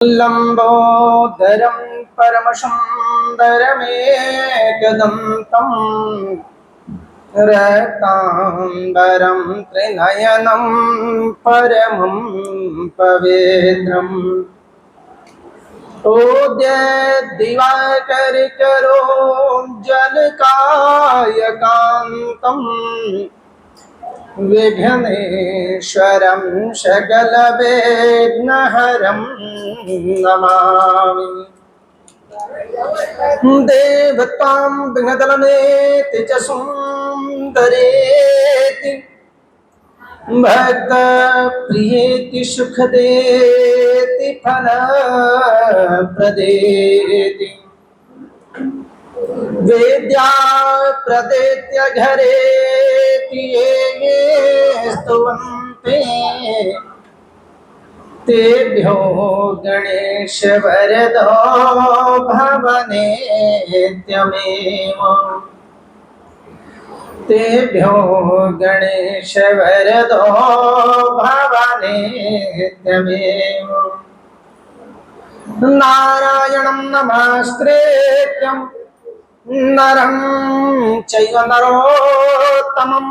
लंबोदरं परमसुन्दरमेकदन्तं रक्ताम्बरं त्रिनयनं परमं पवित्रम् उद्यद्दिवाकरकरोज्ज्वलकायकान्तं विघ्नेश्वरं सकलविघ्नहरं नमामि। देवतां विघ्नदलनेति च सुन्दरेति भक्तप्रियेति सुखदेति फलप्रदेति वेद्या प्रदेत्य घरेति ये स्तुवन्ते तेभ्यो गणेश वरदो भवनेत्यमेव तेभ्यो गणेश वरदो भवनेत्यमेव नारायणं नमस्कृत्यं नरं चैव नरोत्तमं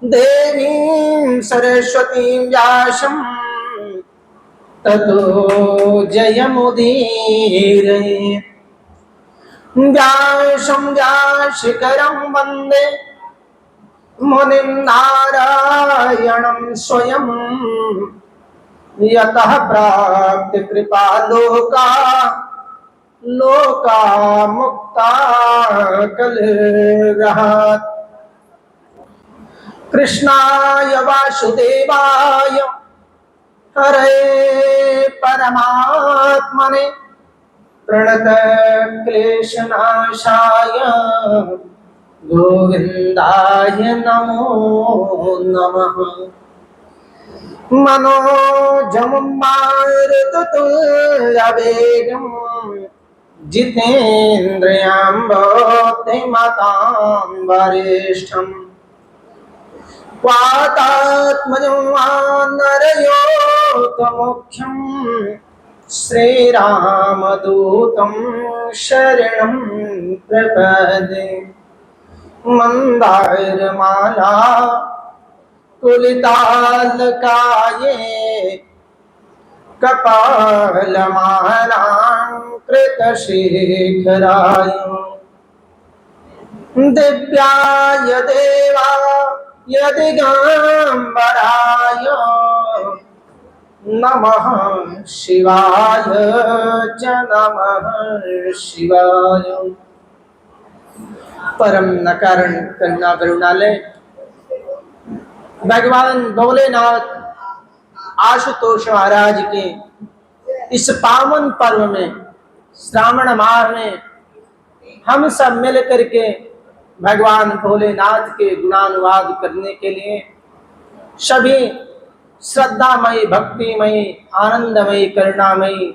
देवीं सरस्वतीं व्यासं ततो जयमुदीरयेत्। व्यासं व्यासशिखरं वन्दे मुनिं नारायणं स्वयं यतः प्राप्त कृपा लोका मुक्ता कलरहात्। कृष्णाय वासुदेवाय हरे परमात्मने प्रणतक्लेशनाशाय गोविन्दाय नमो नमः। मनोजवं मारुततुल्यवेगं जितेन्द्रियं बुद्धिमतां वरिष्ठम् वातात्मजं वानरयोतमुख्यं श्रीरामदूतं शरणं प्रपद्ये। मन्दारमाला कुलितालकाये कपालमालांकृतशेखराय दिव्याय देवाय दिगंबराय नमः शिवाय च नमः शिवाय। परम न कारण करुणा करुणालय भगवान भोलेनाथ आशुतोष महाराज के इस पावन पर्व में श्रावण माह में हम सब मिल करके भगवान भोलेनाथ के गुणानुवाद करने के लिए सभी श्रद्धामयी भक्तिमयी आनंदमयी करुणामयी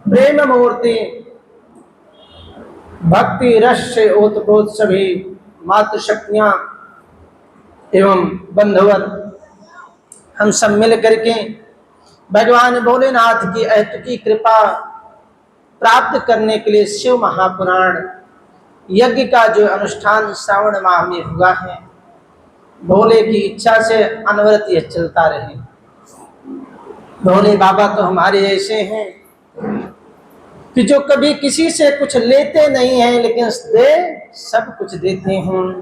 प्रेम मूर्ति भक्ति रस से ओतप्रोत सभी मातृशक्तियां एवं बंधुवर हम सब मिल करके भगवान भोलेनाथ की अतुकी कृपा प्राप्त करने के लिए शिव महापुराण यज्ञ का जो अनुष्ठान श्रावण माह में हुआ है, भोले की इच्छा से अनवरत यह चलता रहे। भोले बाबा तो हमारे ऐसे हैं कि जो कभी किसी से कुछ लेते नहीं हैं, लेकिन दे सब कुछ देते हैं।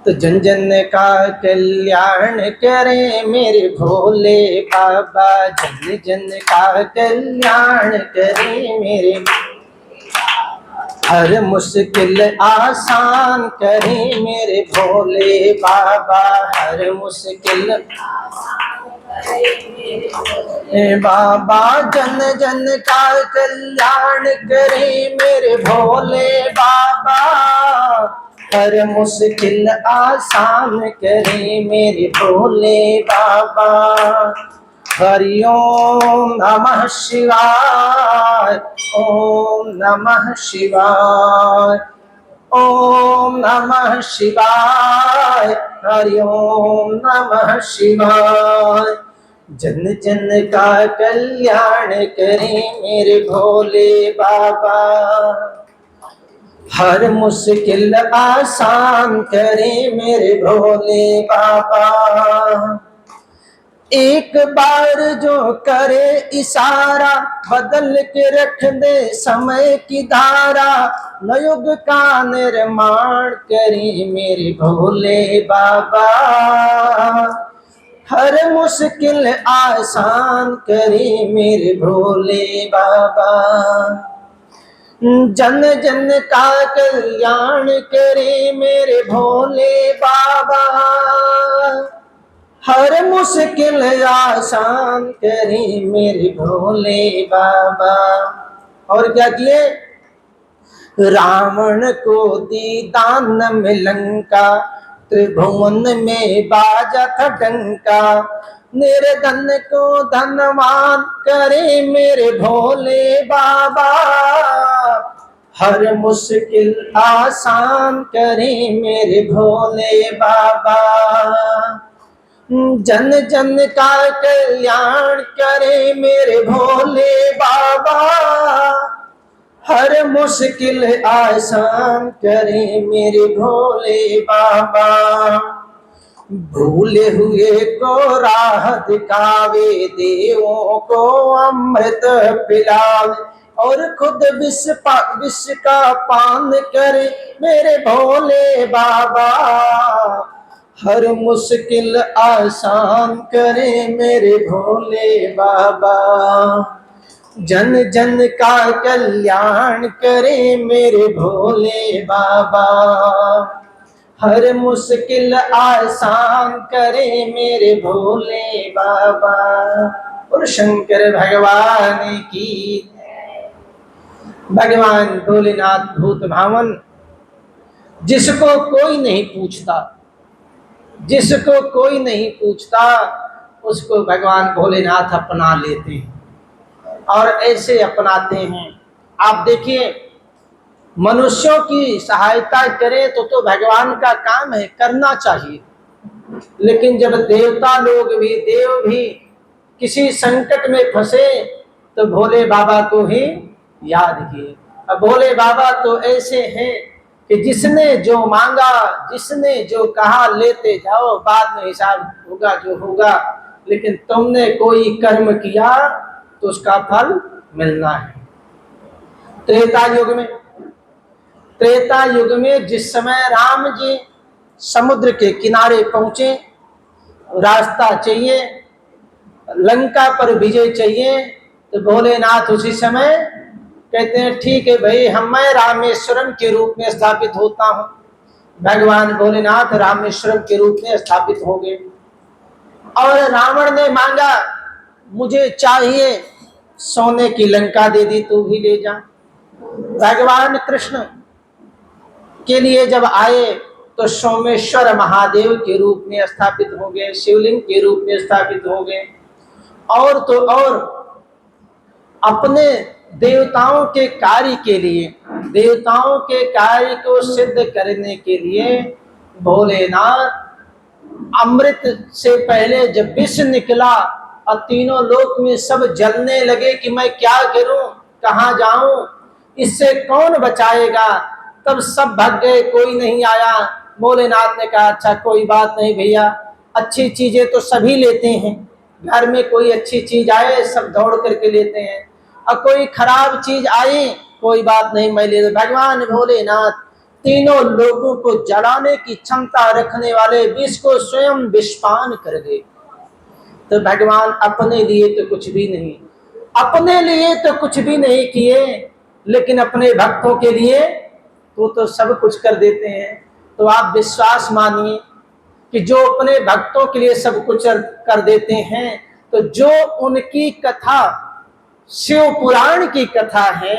तो जन जन का कल्याण करे मेरे भोले बाबा, जन जन का कल्याण करे मेरे, हर मुश्किल आसान करे मेरे भोले बाबा, हर मुश्किल बाबा। जन जन का कल्याण करे मेरे भोले बाबा, हर मुश्किल आसान करे मेरे भोले बाबा। हरि ओम नमः शिवाय, ओम नमः शिवाय, ओम नमः शिवाय, हरि ओम नमः शिवाय। जन जन का कल्याण करें मेरे भोले बाबा, हर मुश्किल आसान करें मेरे भोले बाबा। एक बार जो करे इशारा, बदल के रख दे समय की धारा, नयुग का निर्माण करे मेरे भोले बाबा, हर मुश्किल आसान करे मेरे भोले बाबा। जन जन का कल्याण करे मेरे भोले बाबा, हर मुश्किल आसान करे मेरे भोले बाबा। और क्या किए? रावण को दी दान में लंका, त्रिभुवन में बाजा था डंका, निर्धन को धनवान करे मेरे भोले बाबा, हर मुश्किल आसान करे मेरे भोले बाबा। जन जन का कल्याण करे मेरे भोले बाबा, हर मुश्किल आसान करे मेरे भोले बाबा। भूले हुए को राह दिखावे, देवों को अमृत पिलावे, और खुद विष का पान करे मेरे भोले बाबा, हर मुश्किल आसान करे मेरे भोले बाबा। जन जन का कल्याण करे मेरे भोले बाबा, हर मुश्किल आसान करे मेरे भोले बाबा। और शंकर भगवान की, भगवान भोलेनाथ भूत भावन, जिसको कोई नहीं पूछता, जिसको कोई नहीं पूछता, उसको भगवान भोलेनाथ अपना लेते हैं। और ऐसे अपनाते हैं। आप देखिए, मनुष्यों की सहायता करे तो भगवान का काम है, करना चाहिए। लेकिन जब देवता लोग भी, देव भी किसी संकट में फंसे तो भोले बाबा को ही याद किए। अब भोले बाबा तो ऐसे हैं कि जिसने जो मांगा, जिसने जो कहा, लेते जाओ, बाद में हिसाब होगा जो होगा, लेकिन तुमने कोई कर्म किया तो उसका फल मिलना है। त्रेता युग में जिस समय राम जी समुद्र के किनारे पहुंचे, रास्ता चाहिए, लंका पर विजय चाहिए, तो भोलेनाथ उसी समय कहते हैं ठीक है भाई, मैं रामेश्वरम के रूप में स्थापित होता हूं। भगवान भोलेनाथ रामेश्वरम के रूप में स्थापित हो गए। और रावण ने मांगा, मुझे चाहिए सोने की लंका, दे दी, तू भी ले जा। भगवान कृष्ण के लिए जब आए तो सोमेश्वर महादेव के रूप में स्थापित हो गए, शिवलिंग के रूप में स्थापित हो गए। और तो और अपने देवताओं के कार्य के लिए, देवताओं के कार्य को सिद्ध करने के लिए भोलेनाथ अमृत से पहले जब विष निकला और तीनों लोक में सब जलने लगे कि मैं क्या करूं, कहां जाऊं, इससे कौन बचाएगा, तब सब भाग गए, कोई नहीं आया। भोलेनाथ ने कहा अच्छा कोई बात नहीं भैया, अच्छी चीजें तो सभी लेते हैं, घर में कोई अच्छी चीज आए सब दौड़ करके लेते हैं, और कोई खराब चीज आई कोई बात नहीं, मैं ले। भगवान भोलेनाथ तीनों लोगों को जलाने की क्षमता रखने वाले विष को स्वयं विषपान कर गए। तो भगवान अपने लिए तो कुछ भी नहीं, अपने लिए तो कुछ भी नहीं किए, लेकिन अपने भक्तों के लिए तो सब कुछ कर देते हैं। तो आप विश्वास मानिए कि जो अपने भक्तों के लिए सब कुछ कर देते हैं, तो जो उनकी कथा शिव पुराण की कथा है,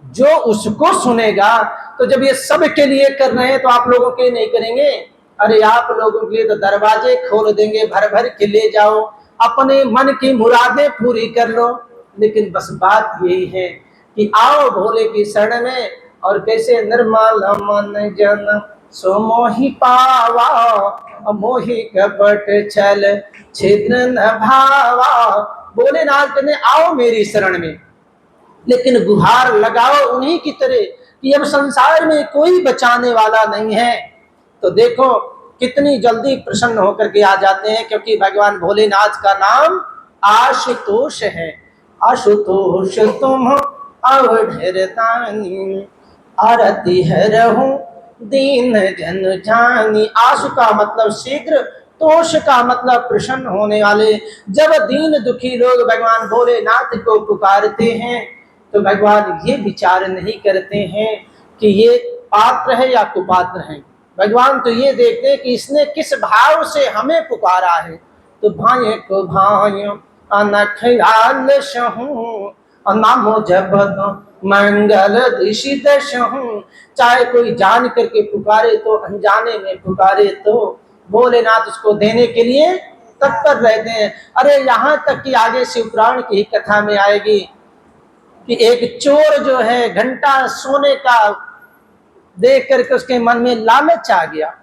जो उसको सुनेगा, तो जब ये सब के लिए कर रहे हैं तो आप लोगों के नहीं करेंगे? अरे आप लोगों के लिए तो दरवाजे खोल देंगे, भर भर के ले जाओ, अपने मन की मुरादें पूरी कर लो। लेकिन बस बात यही है कि आओ भोले की शरण में, और कैसे निर्मल मन जन सो मोहि पावा, मोहि कपट छल छिद्र न भावा। भोलेनाथ ने आओ मेरी शरण में, लेकिन गुहार लगाओ उन्हीं की तरह कि अब संसार में कोई बचाने वाला नहीं है। तो देखो कितनी जल्दी प्रसन्न होकर के आ जाते हैं, क्योंकि भगवान भोलेनाथ का नाम आशुतोष है। आशुतोष तुम अवधरतानी, आरती है रहूं दीन जन जानी। आशु का मतलब शीघ्र, तोष का मतलब प्रसन्न होने वाले। जब दीन दुखी लोग भगवान भोलेनाथ को पुकारते हैं तो भगवान ये विचार नहीं करते हैं कि ये पात्र है या कुपात्र है। भगवान तो ये देखते हैं कि इसने किस भाव से हमें पुकारा है। तो भाई को भाई अनख लाल सहूं, नामो जपत मंगल दिशि दशहूं। चाहे कोई जान करके पुकारे तो अनजाने में पुकारे तो भोलेनाथ उसको देने के लिए तत्पर रहते हैं। अरे यहाँ तक कि आगे शिवपुराण की कथा में आएगी कि एक चोर जो है घंटा सोने का देख करके उसके मन में लालच आ गया।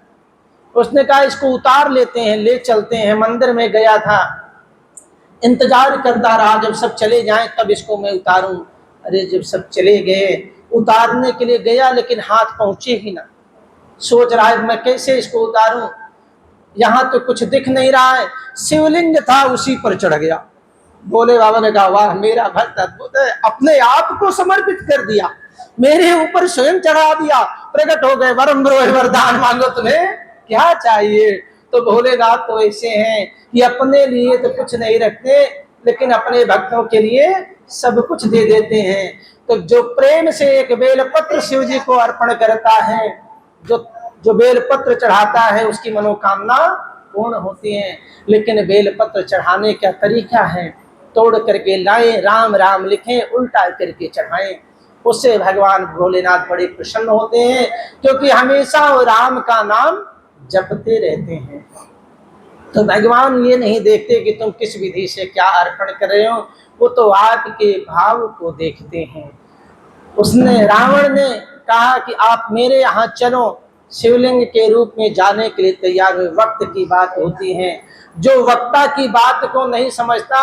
उसने कहा इसको उतार लेते हैं, ले चलते हैं। मंदिर में गया था, इंतजार करता रहा जब सब चले जाएं तब इसको मैं उतारूं। अरे जब सब चले गए, उतारने के लिए गया लेकिन हाथ पहुंचे ही ना। सोच रहा है मैं कैसे इसको उतारूं, यहाँ तो कुछ दिख नहीं रहा है। शिवलिंग था उसी पर चढ़ गया। भोले बाबा ने कहा वाह मेरा भक्त अद्भुत है, अपने आप को समर्पित कर दिया, मेरे ऊपर स्वयं चढ़ा दिया, प्रकट हो गए। वरदान मांगो तुम्हें क्या चाहिए। तो भोलेनाथ तो ऐसे हैं कि अपने लिए तो कुछ नहीं रखते, लेकिन अपने भक्तों के लिए सब कुछ दे देते हैं। तो जो प्रेम से एक बेलपत्र शिव जी को अर्पण करता है, जो बेलपत्र चढ़ाता है उसकी मनोकामना पूर्ण होती है। लेकिन बेलपत्र चढ़ाने का तरीका है, तोड़ करके लाएं, राम राम लिखें, उल्टा करके चढ़ाएं। उससे भगवान भोलेनाथ बड़े प्रसन्न होते हैं, क्योंकि हमेशा वो राम का नाम जपते रहते हैं। तो भगवान ये नहीं देखते कि तुम किस विधि से क्या अर्पण कर रहे हो, वो तो आपके भाव को देखते हैं। उसने रावण ने कहा कि आप मेरे यहाँ चलो, शिवलिंग के रूप में जाने के लिए तैयार हुए। वक्त की बात होती है, जो वक्ता की बात को नहीं समझता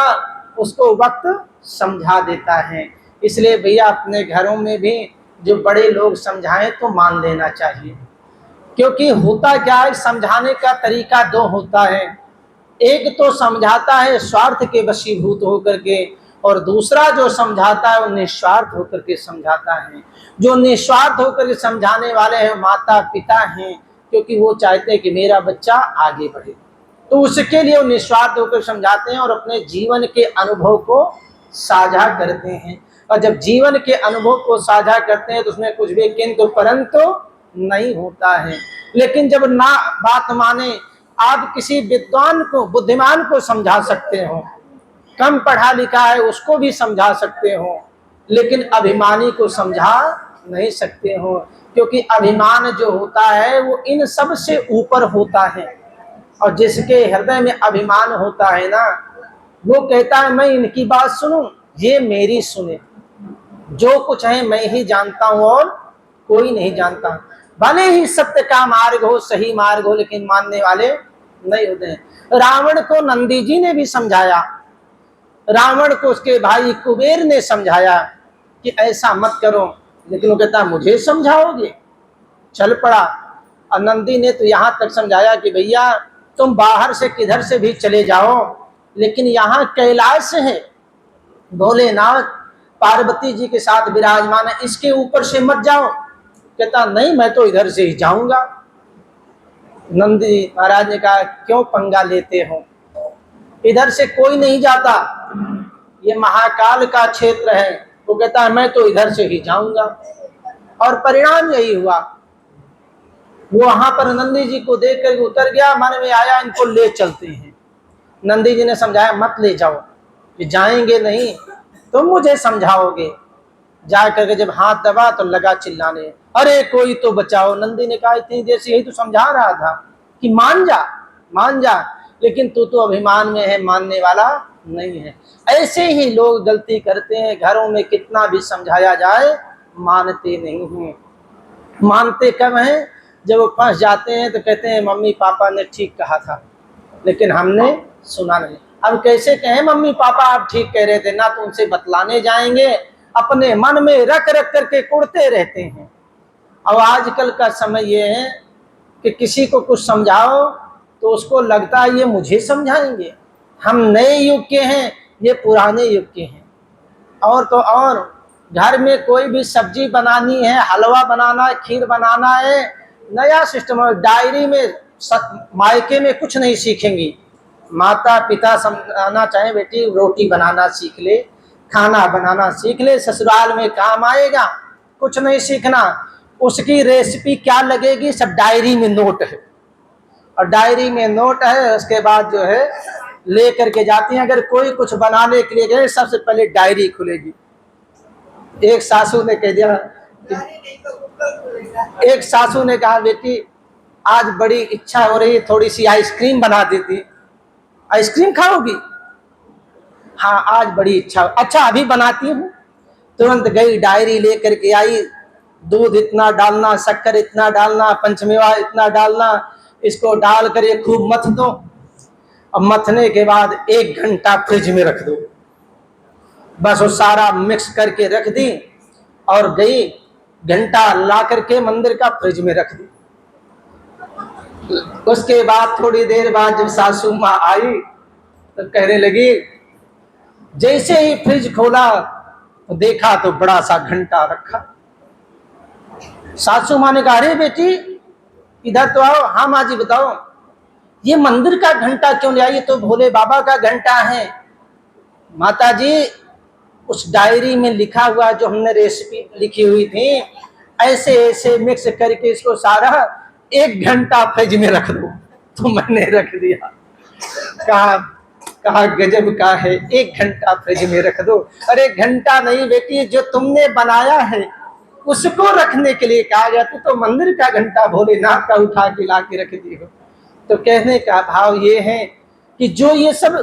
उसको वक्त समझा देता है। इसलिए भैया अपने घरों में भी जो बड़े लोग समझाएं तो मान लेना चाहिए, क्योंकि होता क्या है, समझाने का तरीका दो होता है। एक तो समझाता है स्वार्थ के वशीभूत होकर के, और दूसरा जो समझाता है वो निस्वार्थ होकर के समझाता है। जो निस्वार्थ होकर के समझाने वाले हैं माता पिता हैं, क्योंकि वो चाहते हैं कि मेरा बच्चा आगे बढ़े, तो उसके लिए वो निस्वार्थ होकर समझाते हैं और अपने जीवन के अनुभव को साझा करते हैं। और जब जीवन के अनुभव को साझा करते हैं तो उसमें कुछ भी किंतु परंतु नहीं होता है। लेकिन जब ना बात माने, आप किसी विद्वान को, बुद्धिमान को समझा सकते हो, कम पढ़ा लिखा है उसको भी समझा सकते हो, लेकिन अभिमानी को समझा नहीं सकते हो, क्योंकि अभिमान जो होता है वो इन सब से ऊपर होता है। और जिसके हृदय में अभिमान होता है ना, वो कहता है मैं इनकी बात सुनूं, ये मेरी सुने, जो कुछ है मैं ही जानता हूं और कोई नहीं जानता। भले ही सत्य का मार्ग हो, सही मार्ग हो, लेकिन मानने वाले नहीं होते हैं। रावण को नंदी जी ने भी समझाया, रावण को उसके भाई कुबेर ने समझाया कि ऐसा मत करो, लेकिन वो कहता मुझे समझाओगे, चल पड़ा। और नंदी ने तो यहाँ तक समझाया कि भैया तुम बाहर से किधर से भी चले जाओ, लेकिन यहाँ कैलाश है, भोलेनाथ पार्वती जी के साथ विराजमान है, इसके ऊपर से मत जाओ। कहता नहीं मैं तो इधर से ही जाऊंगा। नंदी महाराज ने कहा क्यों पंगा लेते हो, इधर से कोई नहीं जाता, ये महाकाल का क्षेत्र है। वो कहता है मैं तो इधर से ही जाऊंगा। और परिणाम यही हुआ, वो वहां पर नंदी जी को देख कर उतर गया, मन में आया इनको ले चलते हैं। नंदी जी ने समझाया मत ले जाओ, ये जाएंगे नहीं, तुम मुझे समझाओगे। जा करके जब हाथ दबा तो लगा चिल्लाने, अरे कोई तो बचाओ। नंदी ने कहा इतनी देर से यही तो समझा रहा था कि मान जा मान जा, लेकिन तू तो अभिमान में है, मानने वाला नहीं है। ऐसे ही लोग गलती करते हैं, घरों में कितना भी समझाया जाए मानते नहीं हैं। मानते कब हैं, जब वो फंस जाते हैं तो कहते हैं मम्मी पापा ने ठीक कहा था लेकिन हमने सुना नहीं। अब कैसे कहें मम्मी पापा आप ठीक कह रहे थे, ना तो उनसे बतलाने जाएंगे, अपने मन में रख रख करके कुढ़ते रहते हैं। और आजकल का समय ये है कि किसी को कुछ समझाओ तो उसको लगता है ये मुझे समझाएंगे, हम नए युग के हैं, ये पुराने युग के हैं। और तो और घर में कोई भी सब्जी बनानी है, हलवा बनाना है, खीर बनाना है, नया सिस्टम है। डायरी में मायके में कुछ नहीं सीखेंगी। माता पिता समझाना चाहे बेटी रोटी बनाना सीख ले, खाना बनाना सीख ले, ससुराल में काम आएगा, कुछ नहीं सीखना। उसकी रेसिपी क्या लगेगी, सब डायरी में नोट है, और डायरी में नोट है, उसके बाद जो है ले करके जाती हैं। अगर कोई कुछ बनाने के लिए गए सबसे पहले डायरी खुलेगी। एक सासू ने कह दिया, एक सासू ने कहा बेटी आज बड़ी इच्छा हो रही है, थोड़ी सी आइसक्रीम बना देती। आइसक्रीम खाओगी? हाँ आज बड़ी इच्छा। अच्छा अभी बनाती हूँ। तुरंत गई, डायरी लेकर के आई, दूध इतना डालना, शक्कर इतना डालना, पंचमेवा इतना डालना, इसको डाल कर ये खूब मथ दो। अब मथने के बाद 1 घंटा फ्रिज में रख दो। बस वो सारा मिक्स करके रख दी और गई, घंटा ला करके मंदिर का फ्रिज में रख दी। उसके बाद थोड़ी देर बाद जब सासू माँ आई तो कहने लगी, जैसे ही फ्रिज खोला तो देखा तो बड़ा सा घंटा रखा। सासू माँ ने कहा अरे बेटी इधर तो आओ। हाँ माँ जी बताओ, ये मंदिर का घंटा क्यों ले आई? ये तो भोले बाबा का घंटा है। माता जी उस डायरी में लिखा हुआ जो हमने रेसिपी लिखी हुई थी, ऐसे ऐसे मिक्स करके इसको सारा 1 घंटा फ्रिज में रख दो। तो मैंने रख दिया। कहा गजब का है, 1 घंटा फ्रिज में रख दो। अरे घंटा नहीं बेटी, जो तुमने बनाया है उसको रखने के लिए कहा गया। तो मंदिर का घंटा भोलेनाथ का उठा के ला के रख दी हो। तो कहने का भाव ये है कि जो ये सब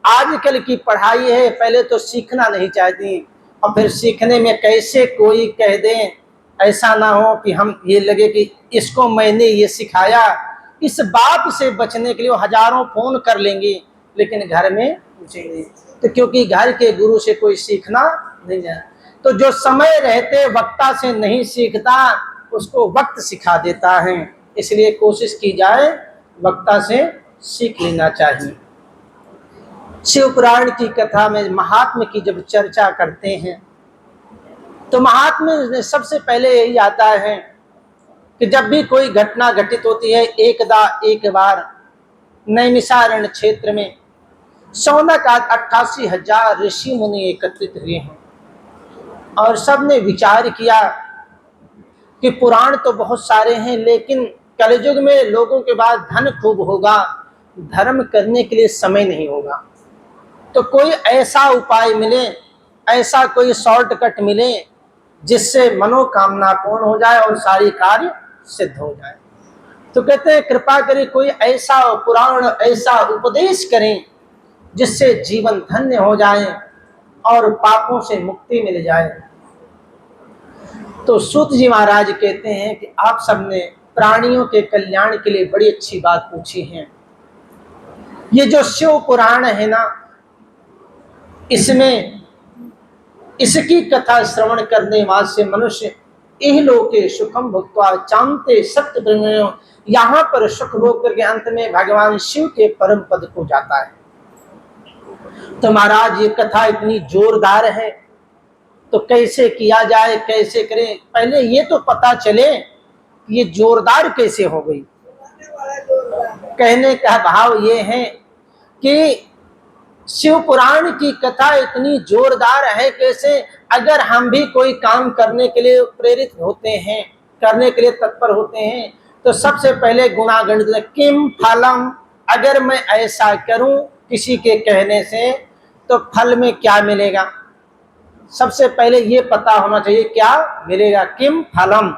आजकल की पढ़ाई है, पहले तो सीखना नहीं चाहती, और फिर सीखने में कैसे कोई कह दे, ऐसा ना हो कि हम ये लगे कि इसको मैंने ये सिखाया। इस बात से बचने के लिए वो हजारों फोन कर लेंगी लेकिन घर में पूछेंगे, तो क्योंकि घर के गुरु से कोई सीखना नहीं है। तो जो समय रहते वक्ता से नहीं सीखता उसको वक्त सिखा देता है। इसलिए कोशिश की जाए वक्ता से सीख लेना चाहिए। शिव पुराण की कथा में महात्मा की जब चर्चा करते हैं तो महात्मा में सबसे पहले यही आता है कि जब भी कोई घटना घटित होती है, एक बार नैमिषारण्य क्षेत्र में शौनक 88,000 ऋषि मुनि एकत्रित हुए हैं और सबने विचार किया कि पुराण तो बहुत सारे हैं लेकिन कलयुग में लोगों के पास धन खूब होगा, धर्म करने के लिए समय नहीं होगा। तो कोई ऐसा उपाय मिले, ऐसा कोई शॉर्टकट मिले जिससे मनोकामना पूर्ण हो जाए और सारी कार्य सिद्ध हो जाए। तो कहते हैं कृपा करें कोई ऐसा पुराण, ऐसा उपदेश करें जिससे जीवन धन्य हो जाए और पापों से मुक्ति मिल जाए। तो सूत जी महाराज कहते हैं कि आप सबने प्राणियों के कल्याण के लिए बड़ी अच्छी बात पूछी है। ये जो शिव पुराण है ना, इसमें इसकी कथा श्रवण करने वाले से मनुष्य इहलोके सुखम भुक्त्वा चांते सत्य ब्रह्मयो, यहाँ पर सुख भोग करके अंत में भगवान शिव के परम पद को जाता है। तो महाराज ये कथा इतनी जोरदार है तो कैसे किया जाए, कैसे करें? पहले ये तो पता चले ये जोरदार कैसे हो गई। कहने का भाव ये है कि शिव पुराण की कथा इतनी जोरदार है कैसे, अगर हम भी कोई काम करने के लिए प्रेरित होते हैं, करने के लिए तत्पर होते हैं, तो सबसे पहले गुणागण किम फलम, अगर मैं ऐसा करूं किसी के कहने से तो फल में क्या मिलेगा। सबसे पहले ये पता होना चाहिए क्या मिलेगा, किम फलम।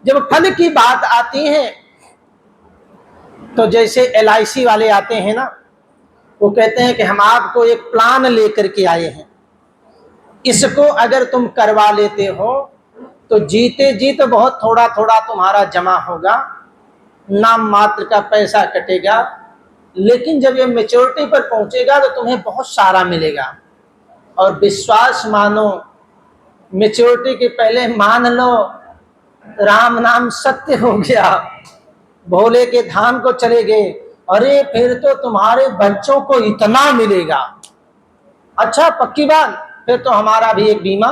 जब फल की बात आती है तो जैसे LIC वाले आते हैं ना, वो कहते हैं कि हम आपको एक प्लान लेकर के आए हैं, इसको अगर तुम करवा लेते हो तो जीते जी तो बहुत थोड़ा थोड़ा तुम्हारा जमा होगा, नाम मात्र का पैसा कटेगा, लेकिन जब ये मेच्योरिटी पर पहुंचेगा तो तुम्हें बहुत सारा मिलेगा। और विश्वास मानो, मेच्योरिटी के पहले मान लो राम नाम सत्य हो गया, भोले के धाम को चले गए, अरे फिर तो तुम्हारे बच्चों को इतना मिलेगा। अच्छा पक्की बात, फिर तो हमारा भी एक बीमा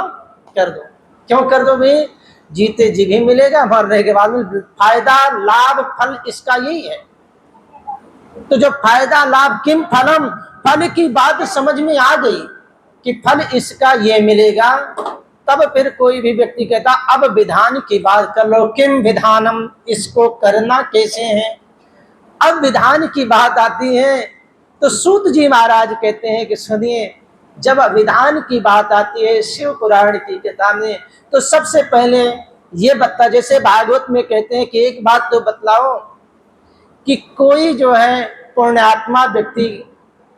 कर दो। क्यों कर दो भाई? जीते जी भी मिलेगा, मरने के बाद में फायदा लाभ फल इसका यही है। तो जो फायदा लाभ किम फलम, फल की बात समझ में आ गई कि फल इसका ये मिलेगा, तब फिर कोई भी व्यक्ति कहता अब विधान की बात कर लो, किम विधानम, इसको करना कैसे है। अब विधान की बात आती है तो सूत जी महाराज कहते हैं कि सुनिए, जब विधान की बात आती है शिव पुराण की किताब में, तो सबसे पहले ये बता, जैसे भागवत में कहते हैं कि एक बात तो बतलाओ कि कोई जो है पुण्यात्मा व्यक्ति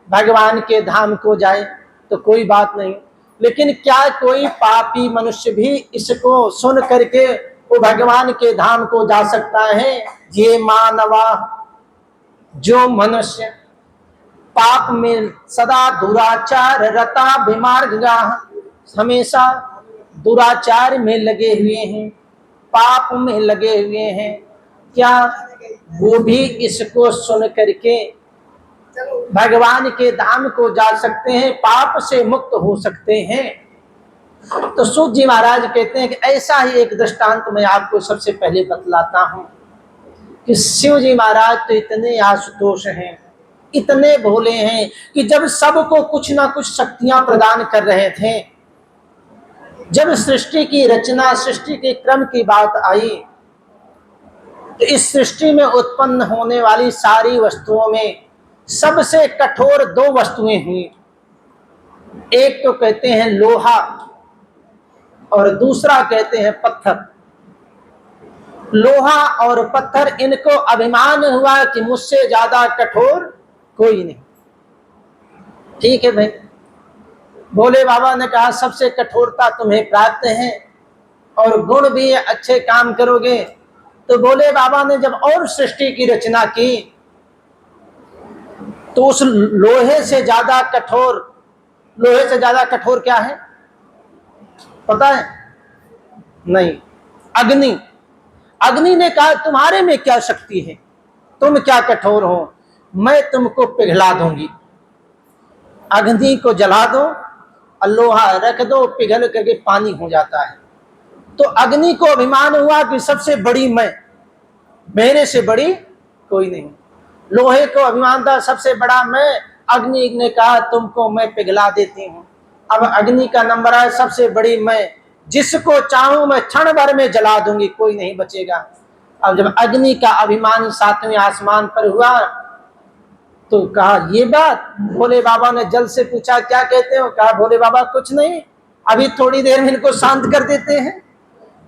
भगवान के धाम को जाए तो कोई बात नहीं, लेकिन क्या कोई पापी मनुष्य भी इसको सुन करके वो भगवान के धाम को जा सकता है? ये मानवा, जो मनुष्य पाप में सदा दुराचार रता विमार्गा, हमेशा दुराचार में लगे हुए हैं, पाप में लगे हुए हैं, क्या वो भी इसको सुन करके भगवान के धाम को जा सकते हैं, पाप से मुक्त हो सकते हैं? तो सूत जी महाराज कहते हैं कि ऐसा ही एक दृष्टांत मैं आपको सबसे पहले बतलाता हूं कि शिव जी महाराज तो इतने आशुतोष हैं, इतने भोले हैं कि जब सबको कुछ ना कुछ शक्तियां प्रदान कर रहे थे, जब सृष्टि की रचना, सृष्टि के क्रम की बात आई, तो इस सृष्टि में उत्पन्न होने वाली सारी वस्तुओं में सबसे कठोर दो वस्तुएं हुई। एक तो कहते हैं लोहा और दूसरा कहते हैं पत्थर। लोहा और पत्थर, इनको अभिमान हुआ कि मुझसे ज्यादा कठोर कोई नहीं। ठीक है भाई, भोले बाबा ने कहा सबसे कठोरता तुम्हें प्राप्त है और गुण भी है, अच्छे काम करोगे। तो भोले बाबा ने जब और सृष्टि की रचना की तो उस लोहे से ज्यादा कठोर, लोहे से ज्यादा कठोर क्या है पता है? नहीं, अग्नि। अग्नि ने कहा तुम्हारे में क्या शक्ति है, तुम क्या कठोर हो, मैं तुमको पिघला दूंगी। अग्नि को जला दो और लोहा रख दो, पिघल करके पानी हो जाता है। तो अग्नि को अभिमान हुआ कि सबसे बड़ी मैं, मेरे से बड़ी कोई नहीं। लोहे को अभिमान था सबसे बड़ा मैं, अग्नि ने कहा तुमको मैं पिघला देती हूँ। अब अग्नि का नंबर है सबसे बड़ी मैं, जिसको चाहूं मैं क्षण भर में जला दूंगी, कोई नहीं बचेगा। अब जब अग्नि का अभिमान सातवें आसमान पर हुआ तो कहा ये बात। भोले बाबा ने जल से पूछा क्या कहते हो? कहा भोले बाबा कुछ नहीं, अभी थोड़ी देर में इनको शांत कर देते हैं।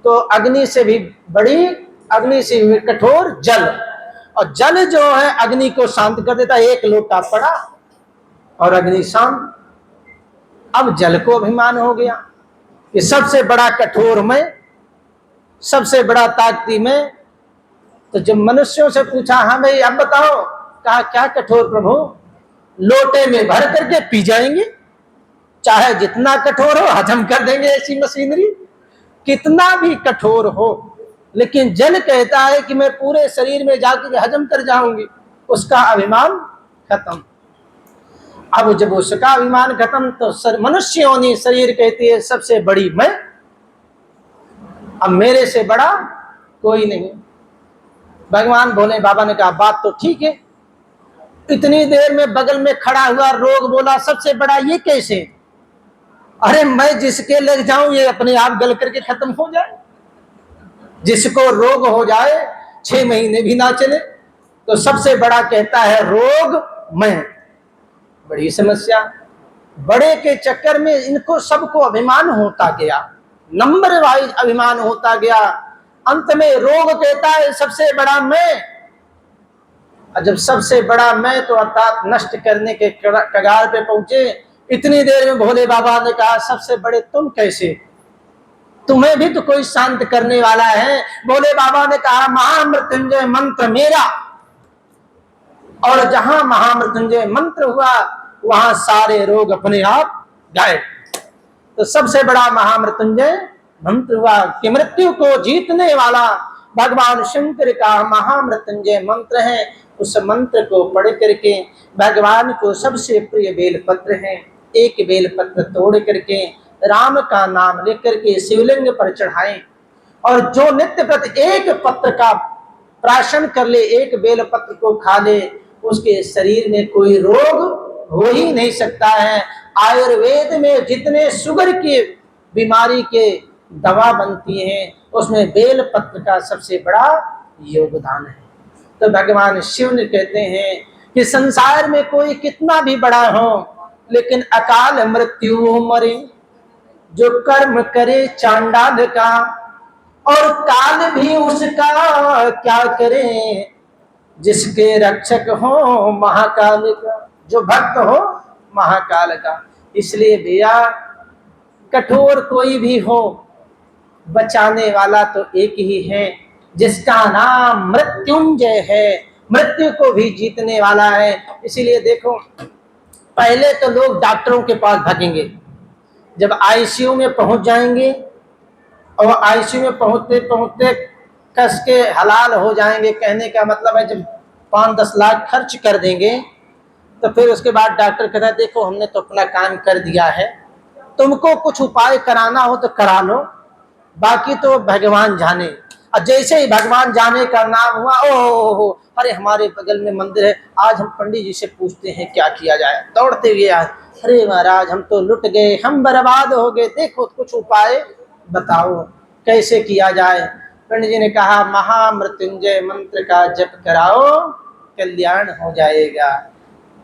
तो अग्नि से भी बड़ी, अग्नि से भी कठोर जल, और जल जो है अग्नि को शांत कर देता। एक लोटा पड़ा और अग्नि शांत। अब जल को अभिमान हो गया कि सबसे बड़ा कठोर मैं, सबसे बड़ा ताकती मैं। तो जब मनुष्यों से पूछा हाँ भाई अब बताओ, कहा क्या कठोर प्रभु? लोटे में भर करके पी जाएंगे, चाहे जितना कठोर हो हजम कर देंगे, ऐसी मशीनरी कितना भी कठोर हो। लेकिन जल कहता है कि मैं पूरे शरीर में जाकर हजम कर जाऊंगी, उसका अभिमान खत्म। अब जब उसका अभिमान खत्म तो मनुष्य योनि शरीर कहती है सबसे बड़ी मैं, अब मेरे से बड़ा कोई नहीं। भगवान भोले बाबा ने कहा बात तो ठीक है। इतनी देर में बगल में खड़ा हुआ रोग बोला सबसे बड़ा ये कैसे? अरे मैं जिसके लग जाऊं ये अपने आप गल करके खत्म हो जाए। जिसको रोग हो जाए 6 महीने भी ना चले, तो सबसे बड़ा कहता है रोग मैं। बड़ी समस्या। बड़े के चक्कर में इनको सबको अभिमान होता गया, नंबर वाइज अभिमान होता गया। अंत में रोग कहता है सबसे बड़ा मैं। और जब सबसे बड़ा मैं तो अर्थात नष्ट करने के कगार पे पहुंचे, इतनी देर में भोले बाबा ने कहा सबसे बड़े तुम कैसे? तुम्हें भी तो कोई शांत करने वाला है। भोले बाबा ने कहा महामृत्युंजय मंत्र मेरा, और जहां महामृत्युंजय मंत्र हुआ वहां सारे रोग अपने आप गायब। तो सबसे बड़ा महामृत्युंजय मंत्र हुआ कि मृत्यु को जीतने वाला भगवान शंकर का महामृत्युंजय मंत्र है। उस मंत्र को पढ़ करके भगवान को सबसे प्रिय बेलपत्र है, एक बेलपत्र तोड़ करके राम का नाम लेकर के शिवलिंग पर चढ़ाएं, और जो नित्य प्रति एक पत्र का प्राशन कर ले, एक बेलपत्र को खा ले, उसके शरीर में कोई रोग हो ही नहीं सकता है। आयुर्वेद में जितने शुगर की बीमारी के दवा बनती है उसमें बेलपत्र का सबसे बड़ा योगदान है। तो भगवान शिव ने कहते हैं कि संसार में कोई कितना भी बड़ा हो, लेकिन अकाल मृत्यु मरे जो कर्म करे चांडाल का, और काल भी उसका क्या करे जिसके रक्षक हो महाकाल का, जो भक्त हो महाकाल का। इसलिए भैया कठोर कोई भी हो, बचाने वाला तो एक ही है जिसका नाम मृत्युंजय है, मृत्यु को भी जीतने वाला है। इसीलिए देखो, पहले तो लोग डॉक्टरों के पास भागेंगे, जब आईसीयू में पहुंच जाएंगे और आईसीयू में पहुंचते पहुंचते कस के हलाल हो जाएंगे, कहने का मतलब है जब 5-10 लाख खर्च कर देंगे तो फिर उसके बाद डॉक्टर कहता है देखो हमने तो अपना काम कर दिया है, तुमको कुछ उपाय कराना हो तो करा लो, बाकी तो भगवान जाने। और जैसे ही भगवान जाने का नाम हुआ, ओहो अरे हमारे बगल में मंदिर है, आज हम पंडित जी से पूछते हैं क्या किया जाए। दौड़ते गए, अरे महाराज हम तो लुट गए, हम बर्बाद हो गए, देखो कुछ उपाय बताओ कैसे किया जाए। पंडित जी ने कहा महामृत्युंजय मंत्र का जप कराओ, कल्याण हो जाएगा।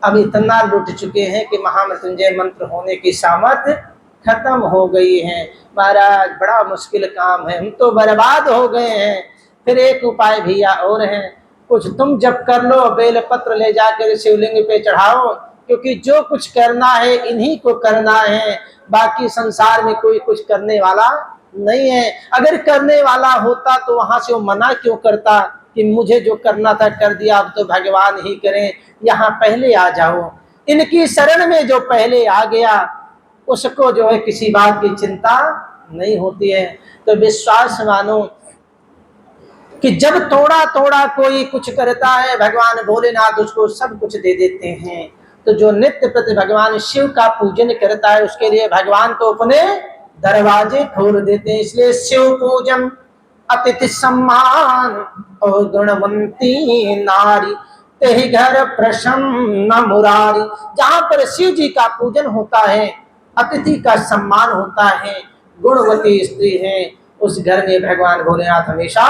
अब इतना लुट चुके हैं कि महामृत्युंजय मंत्र होने की सामर्थ्य खत्म हो गई है। महाराज बड़ा मुश्किल काम है, हम तो बर्बाद हो गए हैं। फिर एक उपाय भैया और है, कुछ तुम जप कर लो, बेलपत्र ले जाकर शिवलिंग पे चढ़ाओ, क्योंकि जो कुछ करना है इन्हीं को करना है, बाकी संसार में कोई कुछ करने वाला नहीं है। अगर करने वाला होता तो वहां से वो मना क्यों करता कि मुझे जो करना था कर दिया, अब तो भगवान ही करें, यहाँ पहले आ जाओ। इनकी शरण में जो पहले आ गया उसको जो है किसी बात की चिंता नहीं होती है। तो विश्वास मानो कि जब थोड़ा थोड़ा कोई कुछ करता है, भगवान भोलेनाथ उसको सब कुछ दे देते हैं। तो जो नित्य प्रति भगवान शिव का पूजन करता है उसके लिए भगवान तो अपने दरवाजे खोल देते हैं। इसलिए शिव पूजन अतिथि सम्मान और गुणवंती नारी, तेहि घर प्रसन्न मुरारी। जहां पर शिव जी का पूजन होता है, अतिथि का सम्मान होता है, गुणवती स्त्री है, उस घर में भगवान भोलेनाथ हमेशा